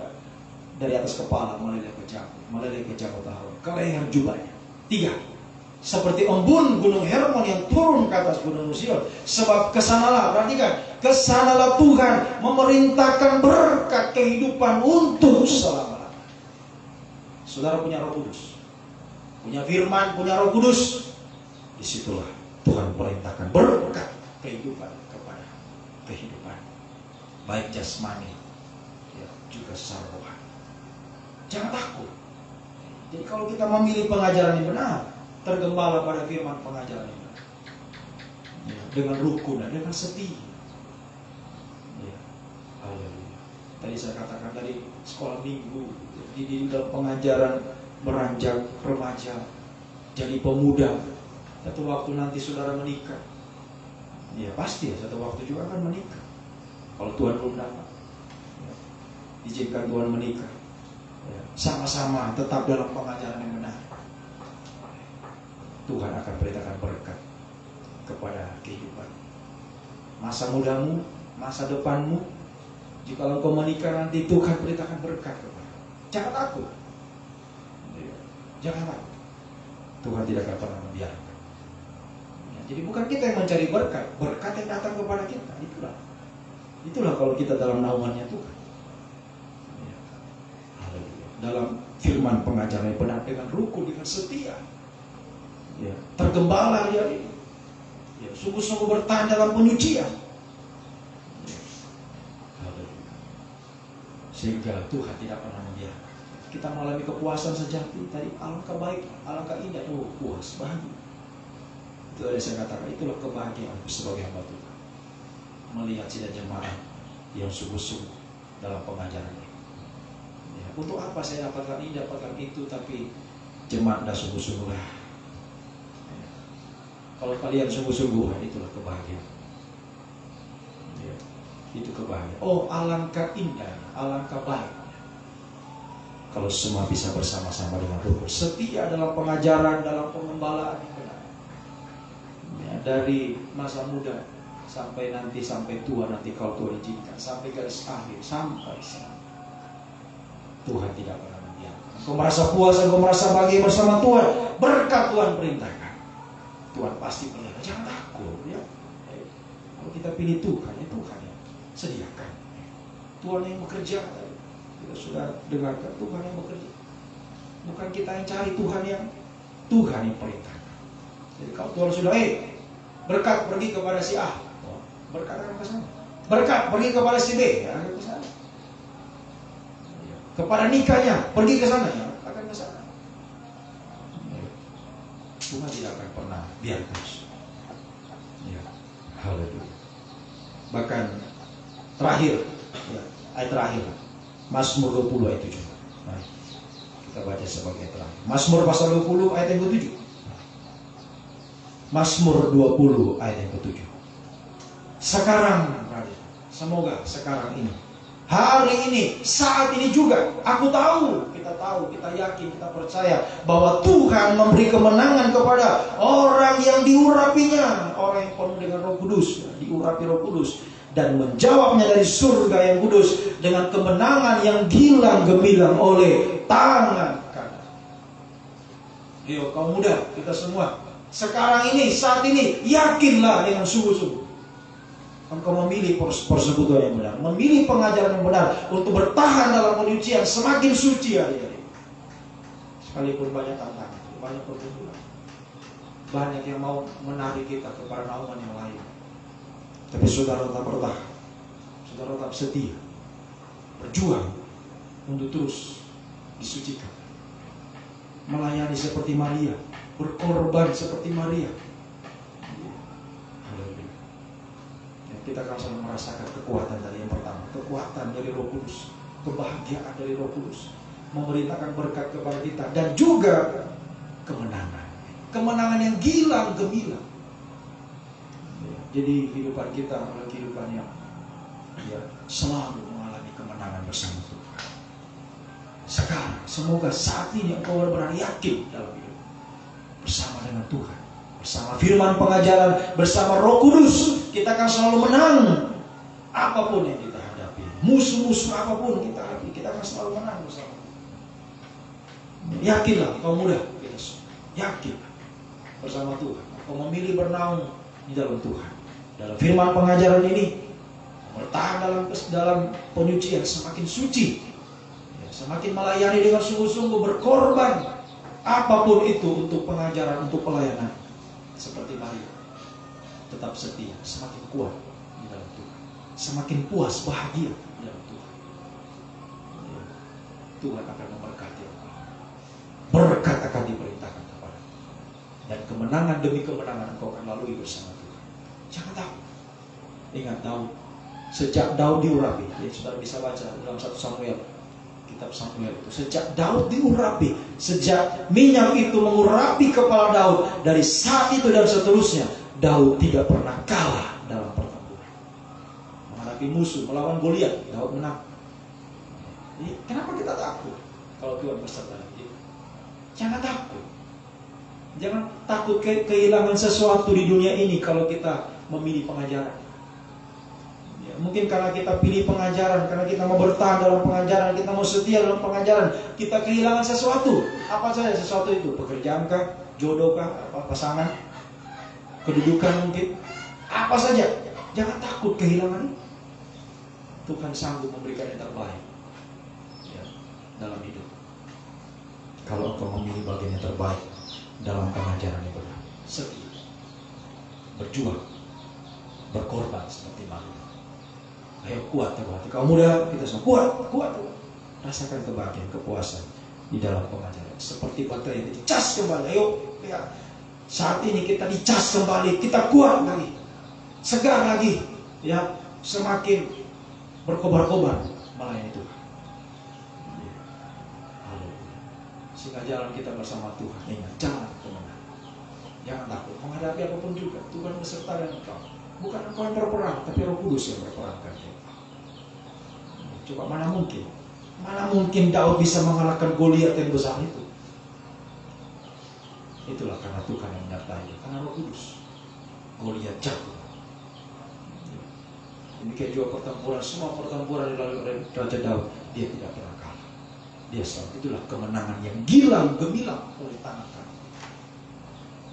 dari atas kepala meleleh ke janggut Aron, ke leher jubahnya. 3. Seperti embun gunung Hermon yang turun ke atas gunung Sion. Sebab kesanalah, perhatikan, kesanalah Tuhan memerintahkan berkat kehidupan untuk selama-lamanya. Saudara punya Roh Kudus, punya firman, punya Roh Kudus. Disitulah Tuhan perintahkan berkat kehidupan kepada kehidupan, baik jasmani, ya, juga secara rohani. Jangan takut. Jadi kalau kita memilih pengajaran yang benar, tergembala pada firman pengajaran yang benar, ya, dengan rukun dan dengan setia. Ya, haleluya. Tadi saya katakan dari sekolah minggu, di dalam pengajaran beranjak remaja, jadi pemuda. Satu waktu nanti saudara menikah, ya pasti ya, satu waktu juga akan menikah. Kalau Tuhan belum datang, ya, izinkan Tuhan menikah, ya, sama-sama tetap dalam pengajaran yang benar. Tuhan akan perintahkan berkat kepada kehidupan masa mudamu, masa depanmu. Jika engkau menikah nanti, Tuhan perintahkan berkat kepada. Jangan takut, ya, jangan takut. Tuhan tidak akan pernah membiarkan. Jadi bukan kita yang mencari berkat, berkat yang datang kepada kita. Itulah kalau kita dalam naungannya Tuhan. Ya. Dalam firman pengajaran yang benar dengan rukun, dengan setia. Ya. Tergembala dia ini. Ya. Sungguh-sungguh bertahan dalam penyucian. Ya. Sehingga Tuhan tidak pernah membiarkan. Kita mengalami kepuasan sejati. Tadi alangkah baik, alangkah indah. Oh, puas, bahagia. Itu yang saya katakan, itulah kebahagiaan sebagai hamba Tuhan, melihat sidang jemaat yang sungguh-sungguh dalam pengajarannya. Ya, untuk apa saya dapatkan ini, dapatkan itu, tapi jemaat dah sungguh-sungguh lah. Ya. Kalau kalian sungguh-sungguh, itulah kebahagiaan. Ya. Itu kebahagiaan. Oh, alangkah indah, alangkah baik kalau semua bisa bersama-sama dengan rukun, setia dalam pengajaran, dalam pengembalaan yang benar. Ya, dari masa muda sampai tua nanti kalau Tuhan izinkan, sampai garis akhir, sampai Tuhan tidak pernah membiarkan. Engkau merasa puas, engkau merasa bahagia bersama Tuhan, berkat Tuhan perintahkan, Tuhan pasti pelihara. Jangan takut, ya. Kalau kita pilih Tuhan, ya Tuhan yang sediakan. Tuhan yang bekerja. Kita sudah dengarkan, Tuhan yang bekerja. Bukan kita yang cari, Tuhan yang perintahkan. Jadi kalau Tuhan sudah, berkat pergi kepada si A, berkat akan ke sana. Berkat pergi kepada si B, ya, akan ke sana. Kepada nikahnya, pergi ke sana, ya, akan ke sana. Tuhan tidak akan pernah biarkan. Ya, haleluya. Bahkan terakhir, ya, ayat terakhir, Mazmur 20 ayat 7. Mari kita baca sebagai terakhir. Mazmur pasal 20 ayat yang ke-7. Mazmur 20 ayat yang ke-7. Sekarang, semoga sekarang ini, hari ini, saat ini juga, kita tahu, kita yakin, kita percaya bahwa Tuhan memberi kemenangan kepada orang yang diurapinya, orang yang penuh dengan Roh Kudus, diurapi Roh Kudus, dan menjawabnya dari surga yang kudus dengan kemenangan yang gilang gemilang oleh tangan kanan. Ayo kaum muda, kita semua, sekarang ini, saat ini, yakinlah dengan sungguh-sungguh. Engkau memilih persekutuan yang benar, memilih pengajaran yang benar untuk bertahan dalam penyucian, semakin suci hari-hari. Sekalipun banyak tantangan, banyak pergumulan, banyak yang mau menarik kita kepada naungan yang lain, tapi saudara tetap bertahan, saudara tetap setia, berjuang untuk terus disucikan. Melayani seperti Maria, berkorban seperti Maria. Haleluya. Kita akan selalu merasakan kekuatan dari yang pertama, kekuatan dari Roh Kudus, kebahagiaan dari Roh Kudus, memerintahkan berkat kepada kita, dan juga kemenangan yang gilang gemilang. Jadi kehidupan kita adalah kehidupan yang selalu mengalami kemenangan bersama Tuhan. Sekarang semoga saat ini engkau benar-benar yakin dalam hidup bersama dengan Tuhan, bersama firman pengajaran, bersama Roh Kudus, kita akan selalu menang apapun yang kita hadapi, musuh-musuh apapun kita hadapi, kita akan selalu menang bersama. Yakinlah kau muda, kita yakin bersama Tuhan. Kau memilih bernaung di dalam Tuhan, dalam firman pengajaran ini, bertahan dalam penyucian, semakin suci, semakin melayani dengan sungguh-sungguh, berkorban apapun itu untuk pengajaran, untuk pelayanan, seperti Maria, tetap setia, semakin kuat di dalam Tuhan, semakin puas, bahagia di dalam Tuhan. Tuhan akan memberkati engkau, berkat akan diperintahkan kepada, dan kemenangan demi kemenangan engkau akan lalui bersama Tuhan. Jangan takut. Ingat Daud, sejak Daud diurapi, ya saudara bisa baca dalam 1 Samuel, kitab Samuel itu, sejak Daud diurapi, sejak minyak itu mengurapi kepala Daud, dari saat itu dan seterusnya, Daud tidak pernah kalah dalam pertempuran. Menghadapi musuh, melawan Goliat, Daud menang. Jadi, kenapa kita takut kalau Tuhan beserta kita? Jangan takut. Jangan takut kehilangan sesuatu di dunia ini kalau kita memilih pengajaran. Ya, mungkin karena kita pilih pengajaran, karena kita mau bertahan dalam pengajaran, kita mau setia dalam pengajaran, kita kehilangan sesuatu. Apa saja sesuatu itu? Pekerjaan kah? Jodoh kah? Pasangan? Kedudukan mungkin? Apa saja? Jangan takut kehilangan. Tuhan sanggup memberikan yang terbaik ya, dalam hidup. Kalau engkau memilih bagian yang terbaik dalam pengajaran itu, setia, berjuang, berkorban seperti Maria. Ayo kuat teguh hati. Kau muda, kita semua kuat. Rasakan kebahagiaan, kepuasan di dalam pengajaran. Seperti baterai yang dicas kembali. Ayo, ya. Saat ini kita dicas kembali, kita kuat lagi, segar lagi, ya, semakin berkobar-kobar melayani Tuhan. Sehingga jalan kita bersama Tuhan. Ingat, jangan kemenangan. Jangan takut menghadapi apapun juga. Tuhan beserta dengan engkau. Bukan engkau yang berperang, tapi Roh Kudus yang berperangkan. Coba mana mungkin Daud bisa mengalahkan Goliat yang besar itu? Itulah karena Tuhan yang menyertai, karena Roh Kudus. Goliat jatuh. Demikian juga pertempuran, semua pertempuran dilalui oleh Raja Daud, dia tidak pernah kalah. Dia selalu, itulah kemenangan yang gilang gemilang oleh tangan kami.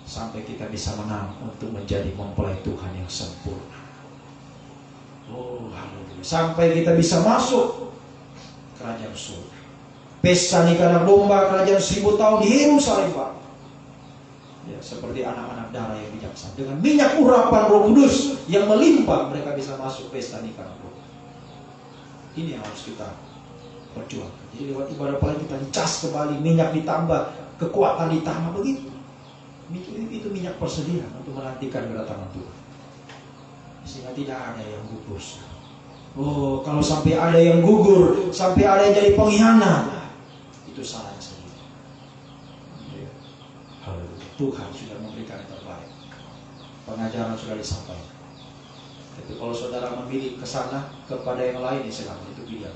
Sampai kita bisa menang untuk menjadi mempelai Tuhan yang sempurna. Oh, haleluya. Sampai kita bisa masuk kerajaan surga. Pesta nikah anak domba kerajaan 1000 tahun di Yerusalem, Pak. Ya, seperti anak-anak darah yang bijaksana. Dengan minyak urapan Roh Kudus yang melimpah, mereka bisa masuk pesta nikah anak domba. Ini yang harus kita perjuangkan. Jadi lewat ibadah paling kita dicas kembali, minyak ditambah, kekuatan ditambah, begitu. Itu minyak persediaan untuk menantikan kedatangan Tuhan. Sehingga tidak ada yang gugur. Oh, kalau sampai ada yang gugur, sampai ada yang jadi pengkhianat, itu salahnya sendiri. Tuhan sudah memberikan yang terbaik. Pengajaran sudah disampaikan. Tapi kalau saudara memilih ke sana kepada yang lain, ya silakan, itu pilihan.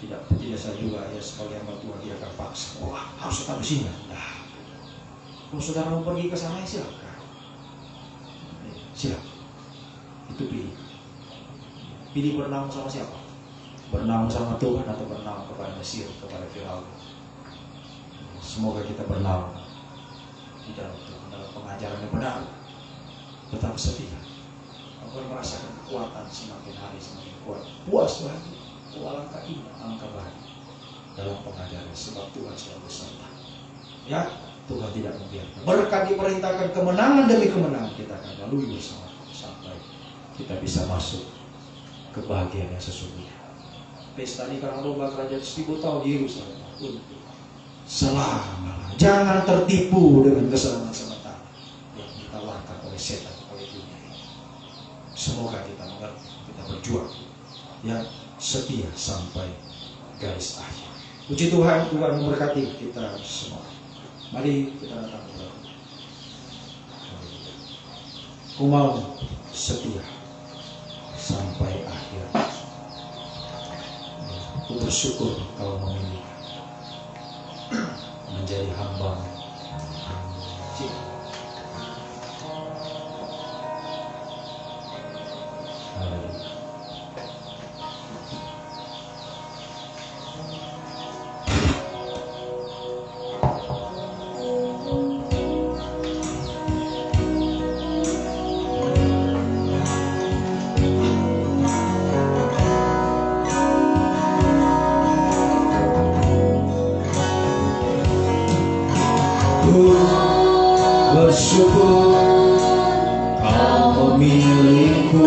Tidak saya juga ya sebagai hamba Tuhan dia akan paksa. Wah, harus tetap di sini. Nah, kalau saudara mau pergi ke sana, ya silakan. Silakan. Itu pilih. Pilih bernaung sama siapa? Bernaung sama Tuhan atau bernaung kepada Mesir, kepada Firaun. Semoga kita bernaung di dalam Tuhan, dalam pengajaran yang benar. Tetap setia. Akan merasakan kekuatan semakin hari semakin kuat. Puas bahagia. Alangkah indah, alangkah bahagia dalam pengajaran, sebab Tuhan selalu beserta. Ya, Tuhan tidak membiarkan. Berkat diperintahkan, kemenangan demi kemenangan kita akan lalui bersama sampai kita bisa masuk kebahagiaan yang sesungguhnya. pesta nikah domba kerajaan 1000 tahun di Yerusalem untuk selama. Jangan tertipu dengan kesenangan sementara yang ditawarkan oleh setan, oleh dunia ini. Semoga kita mengerti, kita berjuang yang setia sampai garis akhir. Puji Tuhan, Tuhan memberkati kita semua. Mari kita datang kepada Tuhan. Aku mau setia sampai akhir. Aku bersyukur kalau memilih menjadi hamba. Haleluya. Bersyukur kau memilihku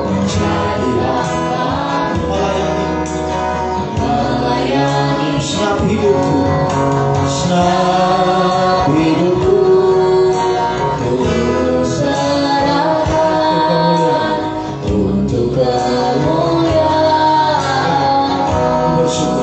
menjadi hamba, melayani senap hidupku, terserahkan untuk kemuliaan. Bersyukur.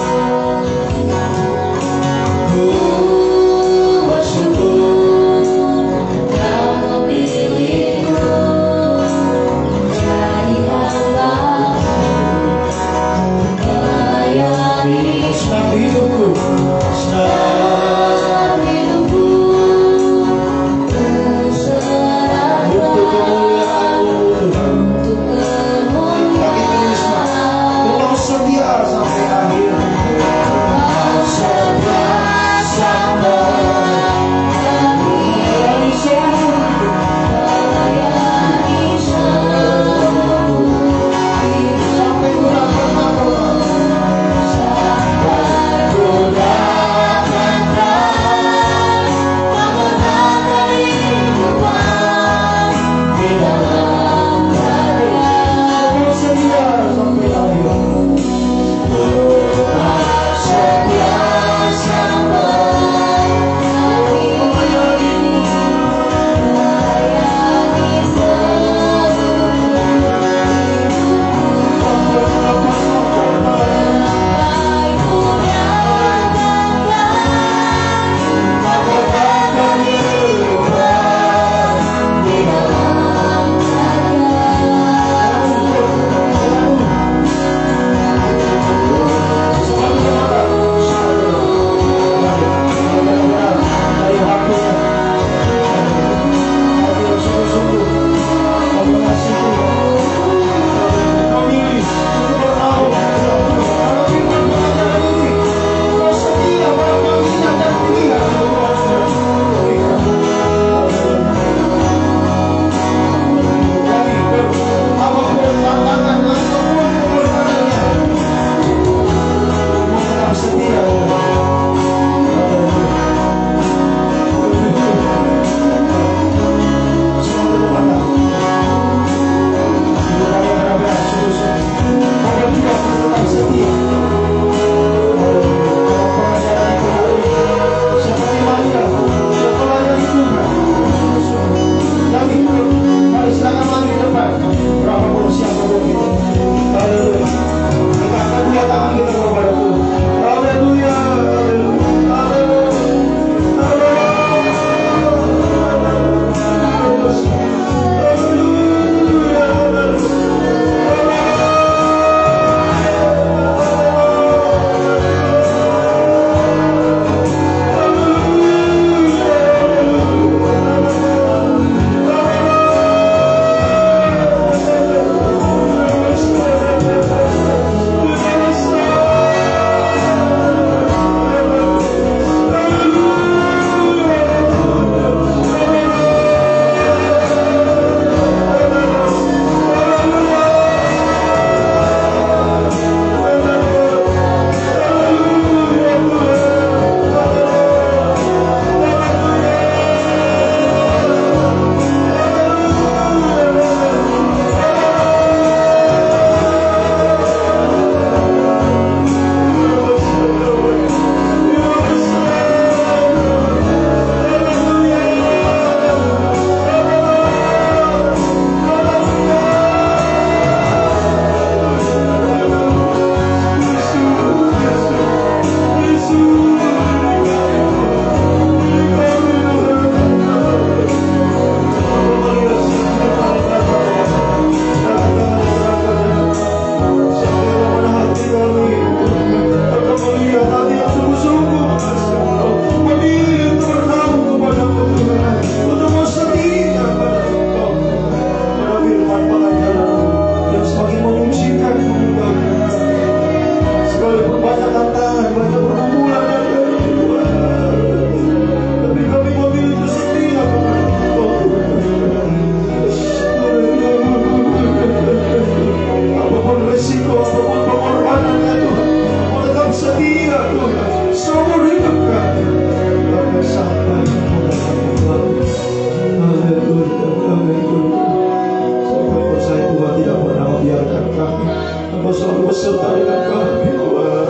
Engkau selalu beserta dengan kami Tuhan.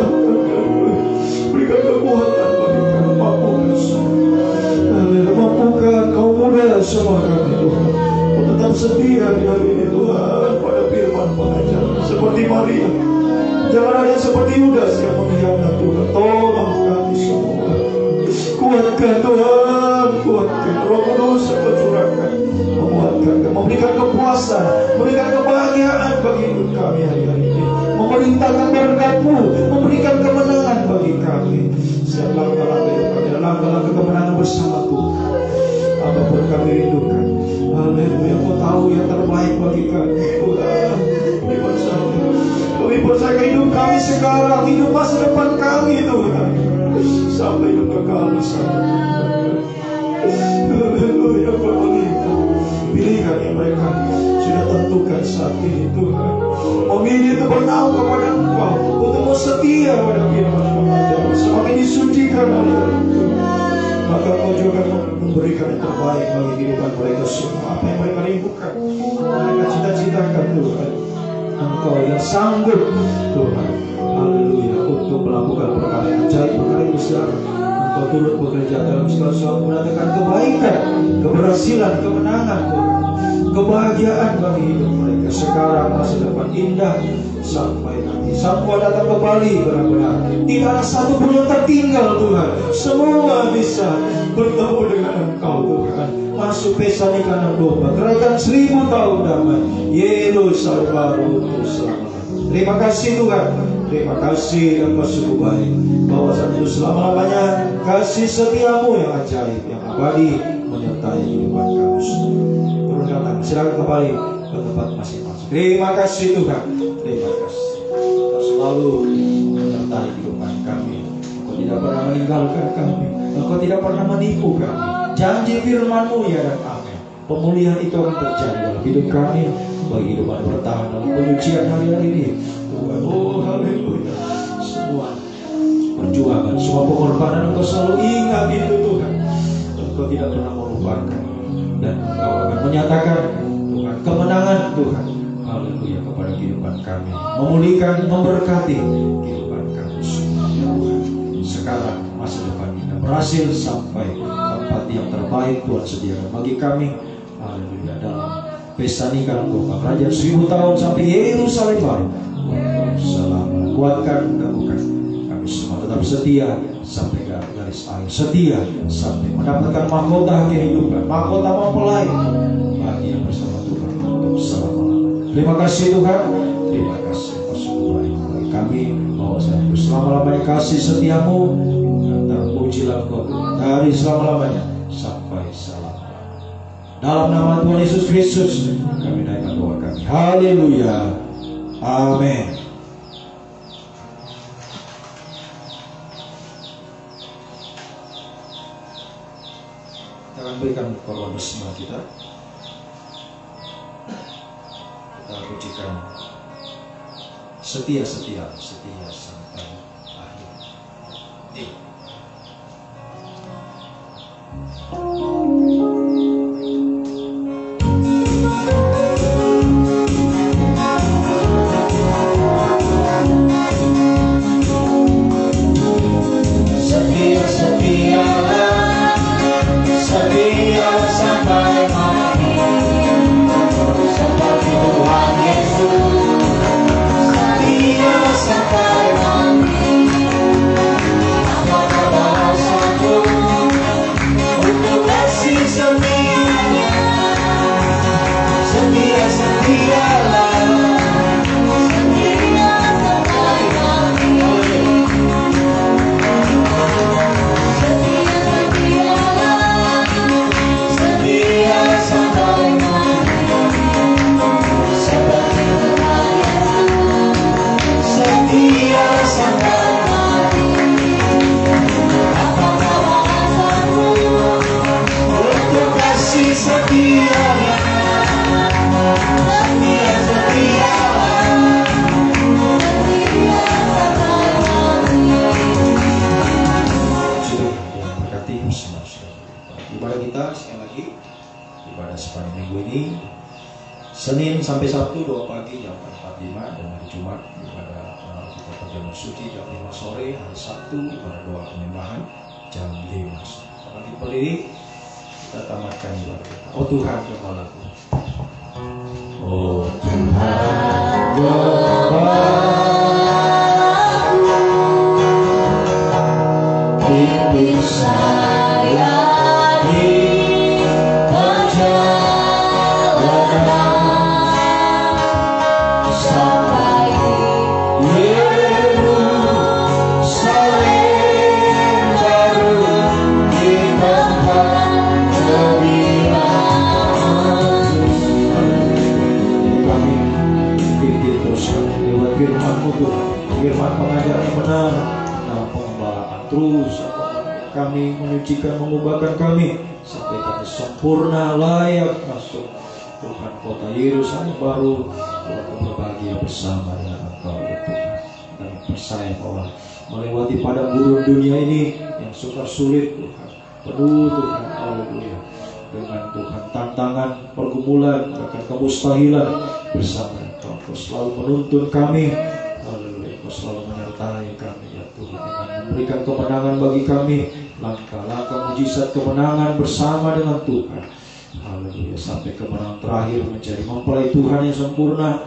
Berikan kekuatan bagi kami, mampukan mampukan Kau muda semua kami Tuhan. Kau tetap setia di hari ini Tuhan pada firman pengajaran seperti Maria. Jangan ada seperti Yudas yang mengkhianati Tuhan. Tolong kami semua. Kuatkan Tuhan, kuatkan. Roh Kudus bercurahkan, menguatkan, memberikan kepuasan, memberikan kebahagiaan bagi hidup kami hari-hari ini. Memerintahkan berkat-Mu, memberikan kemenangan bagi kami. Setiap langkah-langkah hidup kami, langkah-langkah kemenangan bersama Tuhan. Apapun kami rindukan, haleluya, Kau tahu yang terbaik bagi kami Tuhan. Kami percaya hidup kami sekarang, hidup masa depan kami Tuhan, sampai hidup kekal bersama Tuhan. Haleluya, pilihkan yang mereka sudah tentukan saat ini Tuhan. Memilih itu bernaung kepada Engkau, untuk setia pada firman pengajaran, semakin disucikan oleh itu. Maka Kau juga memberikan yang terbaik bagi kehidupan mereka semua. Apa yang mereka rindukan, mereka cita-citakan Tuhan. Engkau yang sanggup Tuhan, haleluya, untuk melakukan perkara yang ajaib, perkara yang besar. Engkau turut bekerja dalam segala sesuatu, mendatangkan kebaikan, keberhasilan, kemenangan Tuhan, kebahagiaan bagi hidup mereka sekarang, masa depan indah sampai nanti Sang datang kembali benar-benar. Tidak ada satu pun yang tertinggal Tuhan. Semua bisa bertemu dengan Engkau Tuhan. Masuk pesta nikahan domba, kerajaan 1000 tahun damai, Yerusalem baru untuk selama-lamanya. Terima kasih Tuhan. Terima kasih Engkau sungguh baik. Bahwa saat itu selama-lamanya kasih setiamu yang ajaib, yang abadi menyertai kehidupan kami. Turunkan tangan, silakan kembali ke tempat masing-masing. Terima kasih Tuhan. Terima kasih. Engkau selalu menyertai kehidupan kami. Engkau tidak pernah meninggalkan kami. Engkau tidak pernah menipu kami. Janji firman-Mu ya dan amin. Pemulihan itu akan terjadi dalam hidup kami, bagi hidup yang bertahan dalam penyucian hari-hari ini Tuhan. Oh haleluya. Semua perjuangan, semua pengorbanan Engkau selalu ingat itu Tuhan. Engkau tidak pernah melupakan, dan Engkau akan menyatakan Tuhan kemenangan Tuhan, haleluya, kepada kehidupan kami, memulihkan, memberkati kehidupan kami semua Tuhan. Sekarang masa depan kita berhasil sampai tempat yang terbaik Tuhan sediakan bagi kami, haleluya, dalam pesta nikah domba kerajaan 1000 tahun sampai Yerusalem baru. Selamat, kuatkan, teguhkan kami semua tetap setia sampai ke garis akhir, setia sampai mendapatkan mahkota kehidupan, mahkota mempelai bahagia bersama Tuhan untuk selama-lamanya. Terima kasih Tuhan. Terima kasih Engkau sungguh baik bagi kami, bahwa selama-lamanya kasih setiamu terpujilah Engkau dari selama-lamanya sampai selama-lamanya. Dalam nama Tuhan Yesus Kristus kami naikkan doa kami. Haleluya. Amin. Kita akan berikan korban bersama kita. Kita pujikan setia sampai akhir. Senin sampai Sabtu 2 pagi jam 4. 5 dan hari Jumat pada kita perjamuan suci jam 5 sore, hari Sabtu pada doa penyembahan jam 5 sore. Kalau dipilih kita tamatkan ibadah kita. Oh Tuhan Gembalaku. Oh Tuhan Gembalaku, pimpin saya di perjalanan sampai Yerusalem baru, di tempat kediaman. Kami pimpin terus lewat firman-Mu Tuhan, firman pengajar yang benar dalam pengembalaan. Terus kami menyucikan, mengubahkan kami sampai kami sempurna, layak masuk Tuhan kota Yerusalem baru. Tuhan berbahagia bersama dengan Engkau ya Tuhan. Kami percaya bahwa melewati padang gurun dunia ini yang sukar sulit Tuhan, penuh Tuhan, haleluya, dengan Tuhan tantangan, pergumulan, bahkan kemustahilan, bersama Engkau. Engkau selalu menuntun kami, haleluya. Engkau selalu menyertai kami ya Tuhan, dengan memberikan kemenangan bagi kami, langkah-langkah mujizat kemenangan bersama dengan Tuhan, haleluya, sampai kemenangan terakhir menjadi mempelai Tuhan yang sempurna,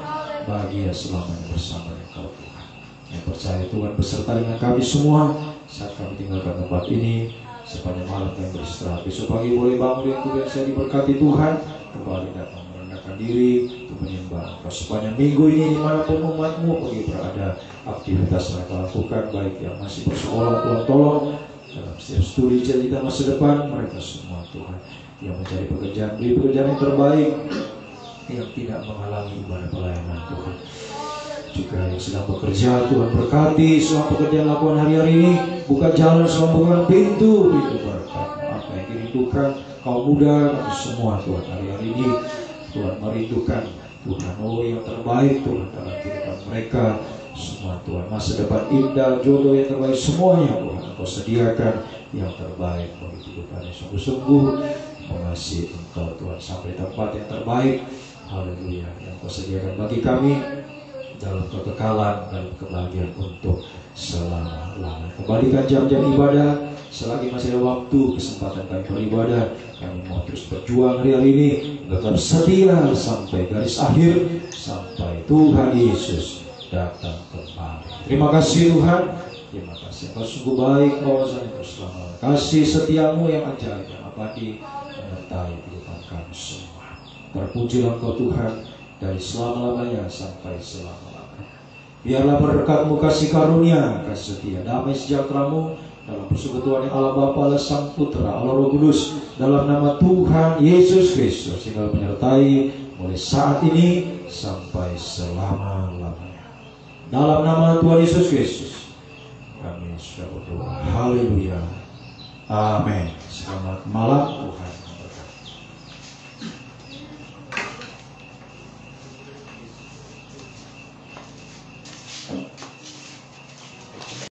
bahagia selamanya bersama Engkau Tuhan. Yang percaya Tuhan beserta dengan kami semua saat kami tinggalkan tempat ini. Sepanjang malam kami beristirahat, besok pagi boleh bangun dengan kuda saya diberkati Tuhan, kembali datang merendahkan diri untuk menyembah Engkau. Sepanjang minggu ini dimanapun umat-Mu pergi berada, aktivitas mereka lakukan, baik yang masih bersekolah, Tuhan tolong dalam setiap studi kita masa depan mereka semua Tuhan, yang mencari pekerjaan, beri pekerjaan yang terbaik, yang tidak menghalangi ibadah pelayanan Tuhan. Juga yang sedang bekerja, Tuhan berkati semua pekerjaan lakukan hari-hari ini, buka jalan, buka pintu berkat. Apa yang dirindukan kaum muda kami semua Tuhan hari-hari ini, Tuhan merindukan Tuhan, oh yang terbaik Tuhan dalam kehidupan mereka semua Tuhan, masa depan indah, jodoh yang terbaik semuanya Tuhan Engkau sediakan yang terbaik bagi kehidupannya. Sungguh-sungguh mengasihi Engkau Tuhan sampai tempat yang terbaik, haleluya, yang Engkau sediakan bagi kami dalam kekekalan, dalam kebahagiaan untuk selama-lamanya. Kembalikan jam-jam ibadah selagi masih ada waktu, kesempatan kami beribadah. Kami mau terus berjuang hari ini, tetap setia sampai garis akhir, sampai Tuhan Yesus datang kembali. Terima kasih Tuhan, terima kasih Engkau sungguh baik, kawasan Engkau selama. Kasih setiamu yang ajaib, yang abadi menyertai kehidupan kami semua. Terpujilah Engkau Tuhan dari selama-lamanya sampai selama-lamanya. Biarlah berkat-Mu, kasih karunia, kasih setia, damai sejahtera-Mu dalam persekutuan yang Allah Bapa, Allah Sang Putra, Allah Roh Kudus, dalam nama Tuhan Yesus Kristus, tinggal menyertai mulai saat ini sampai selama-lamanya. Dalam nama Tuhan Yesus Kristus kami sudah berdoa. Haleluya. Amin. Selamat malam Tuhan.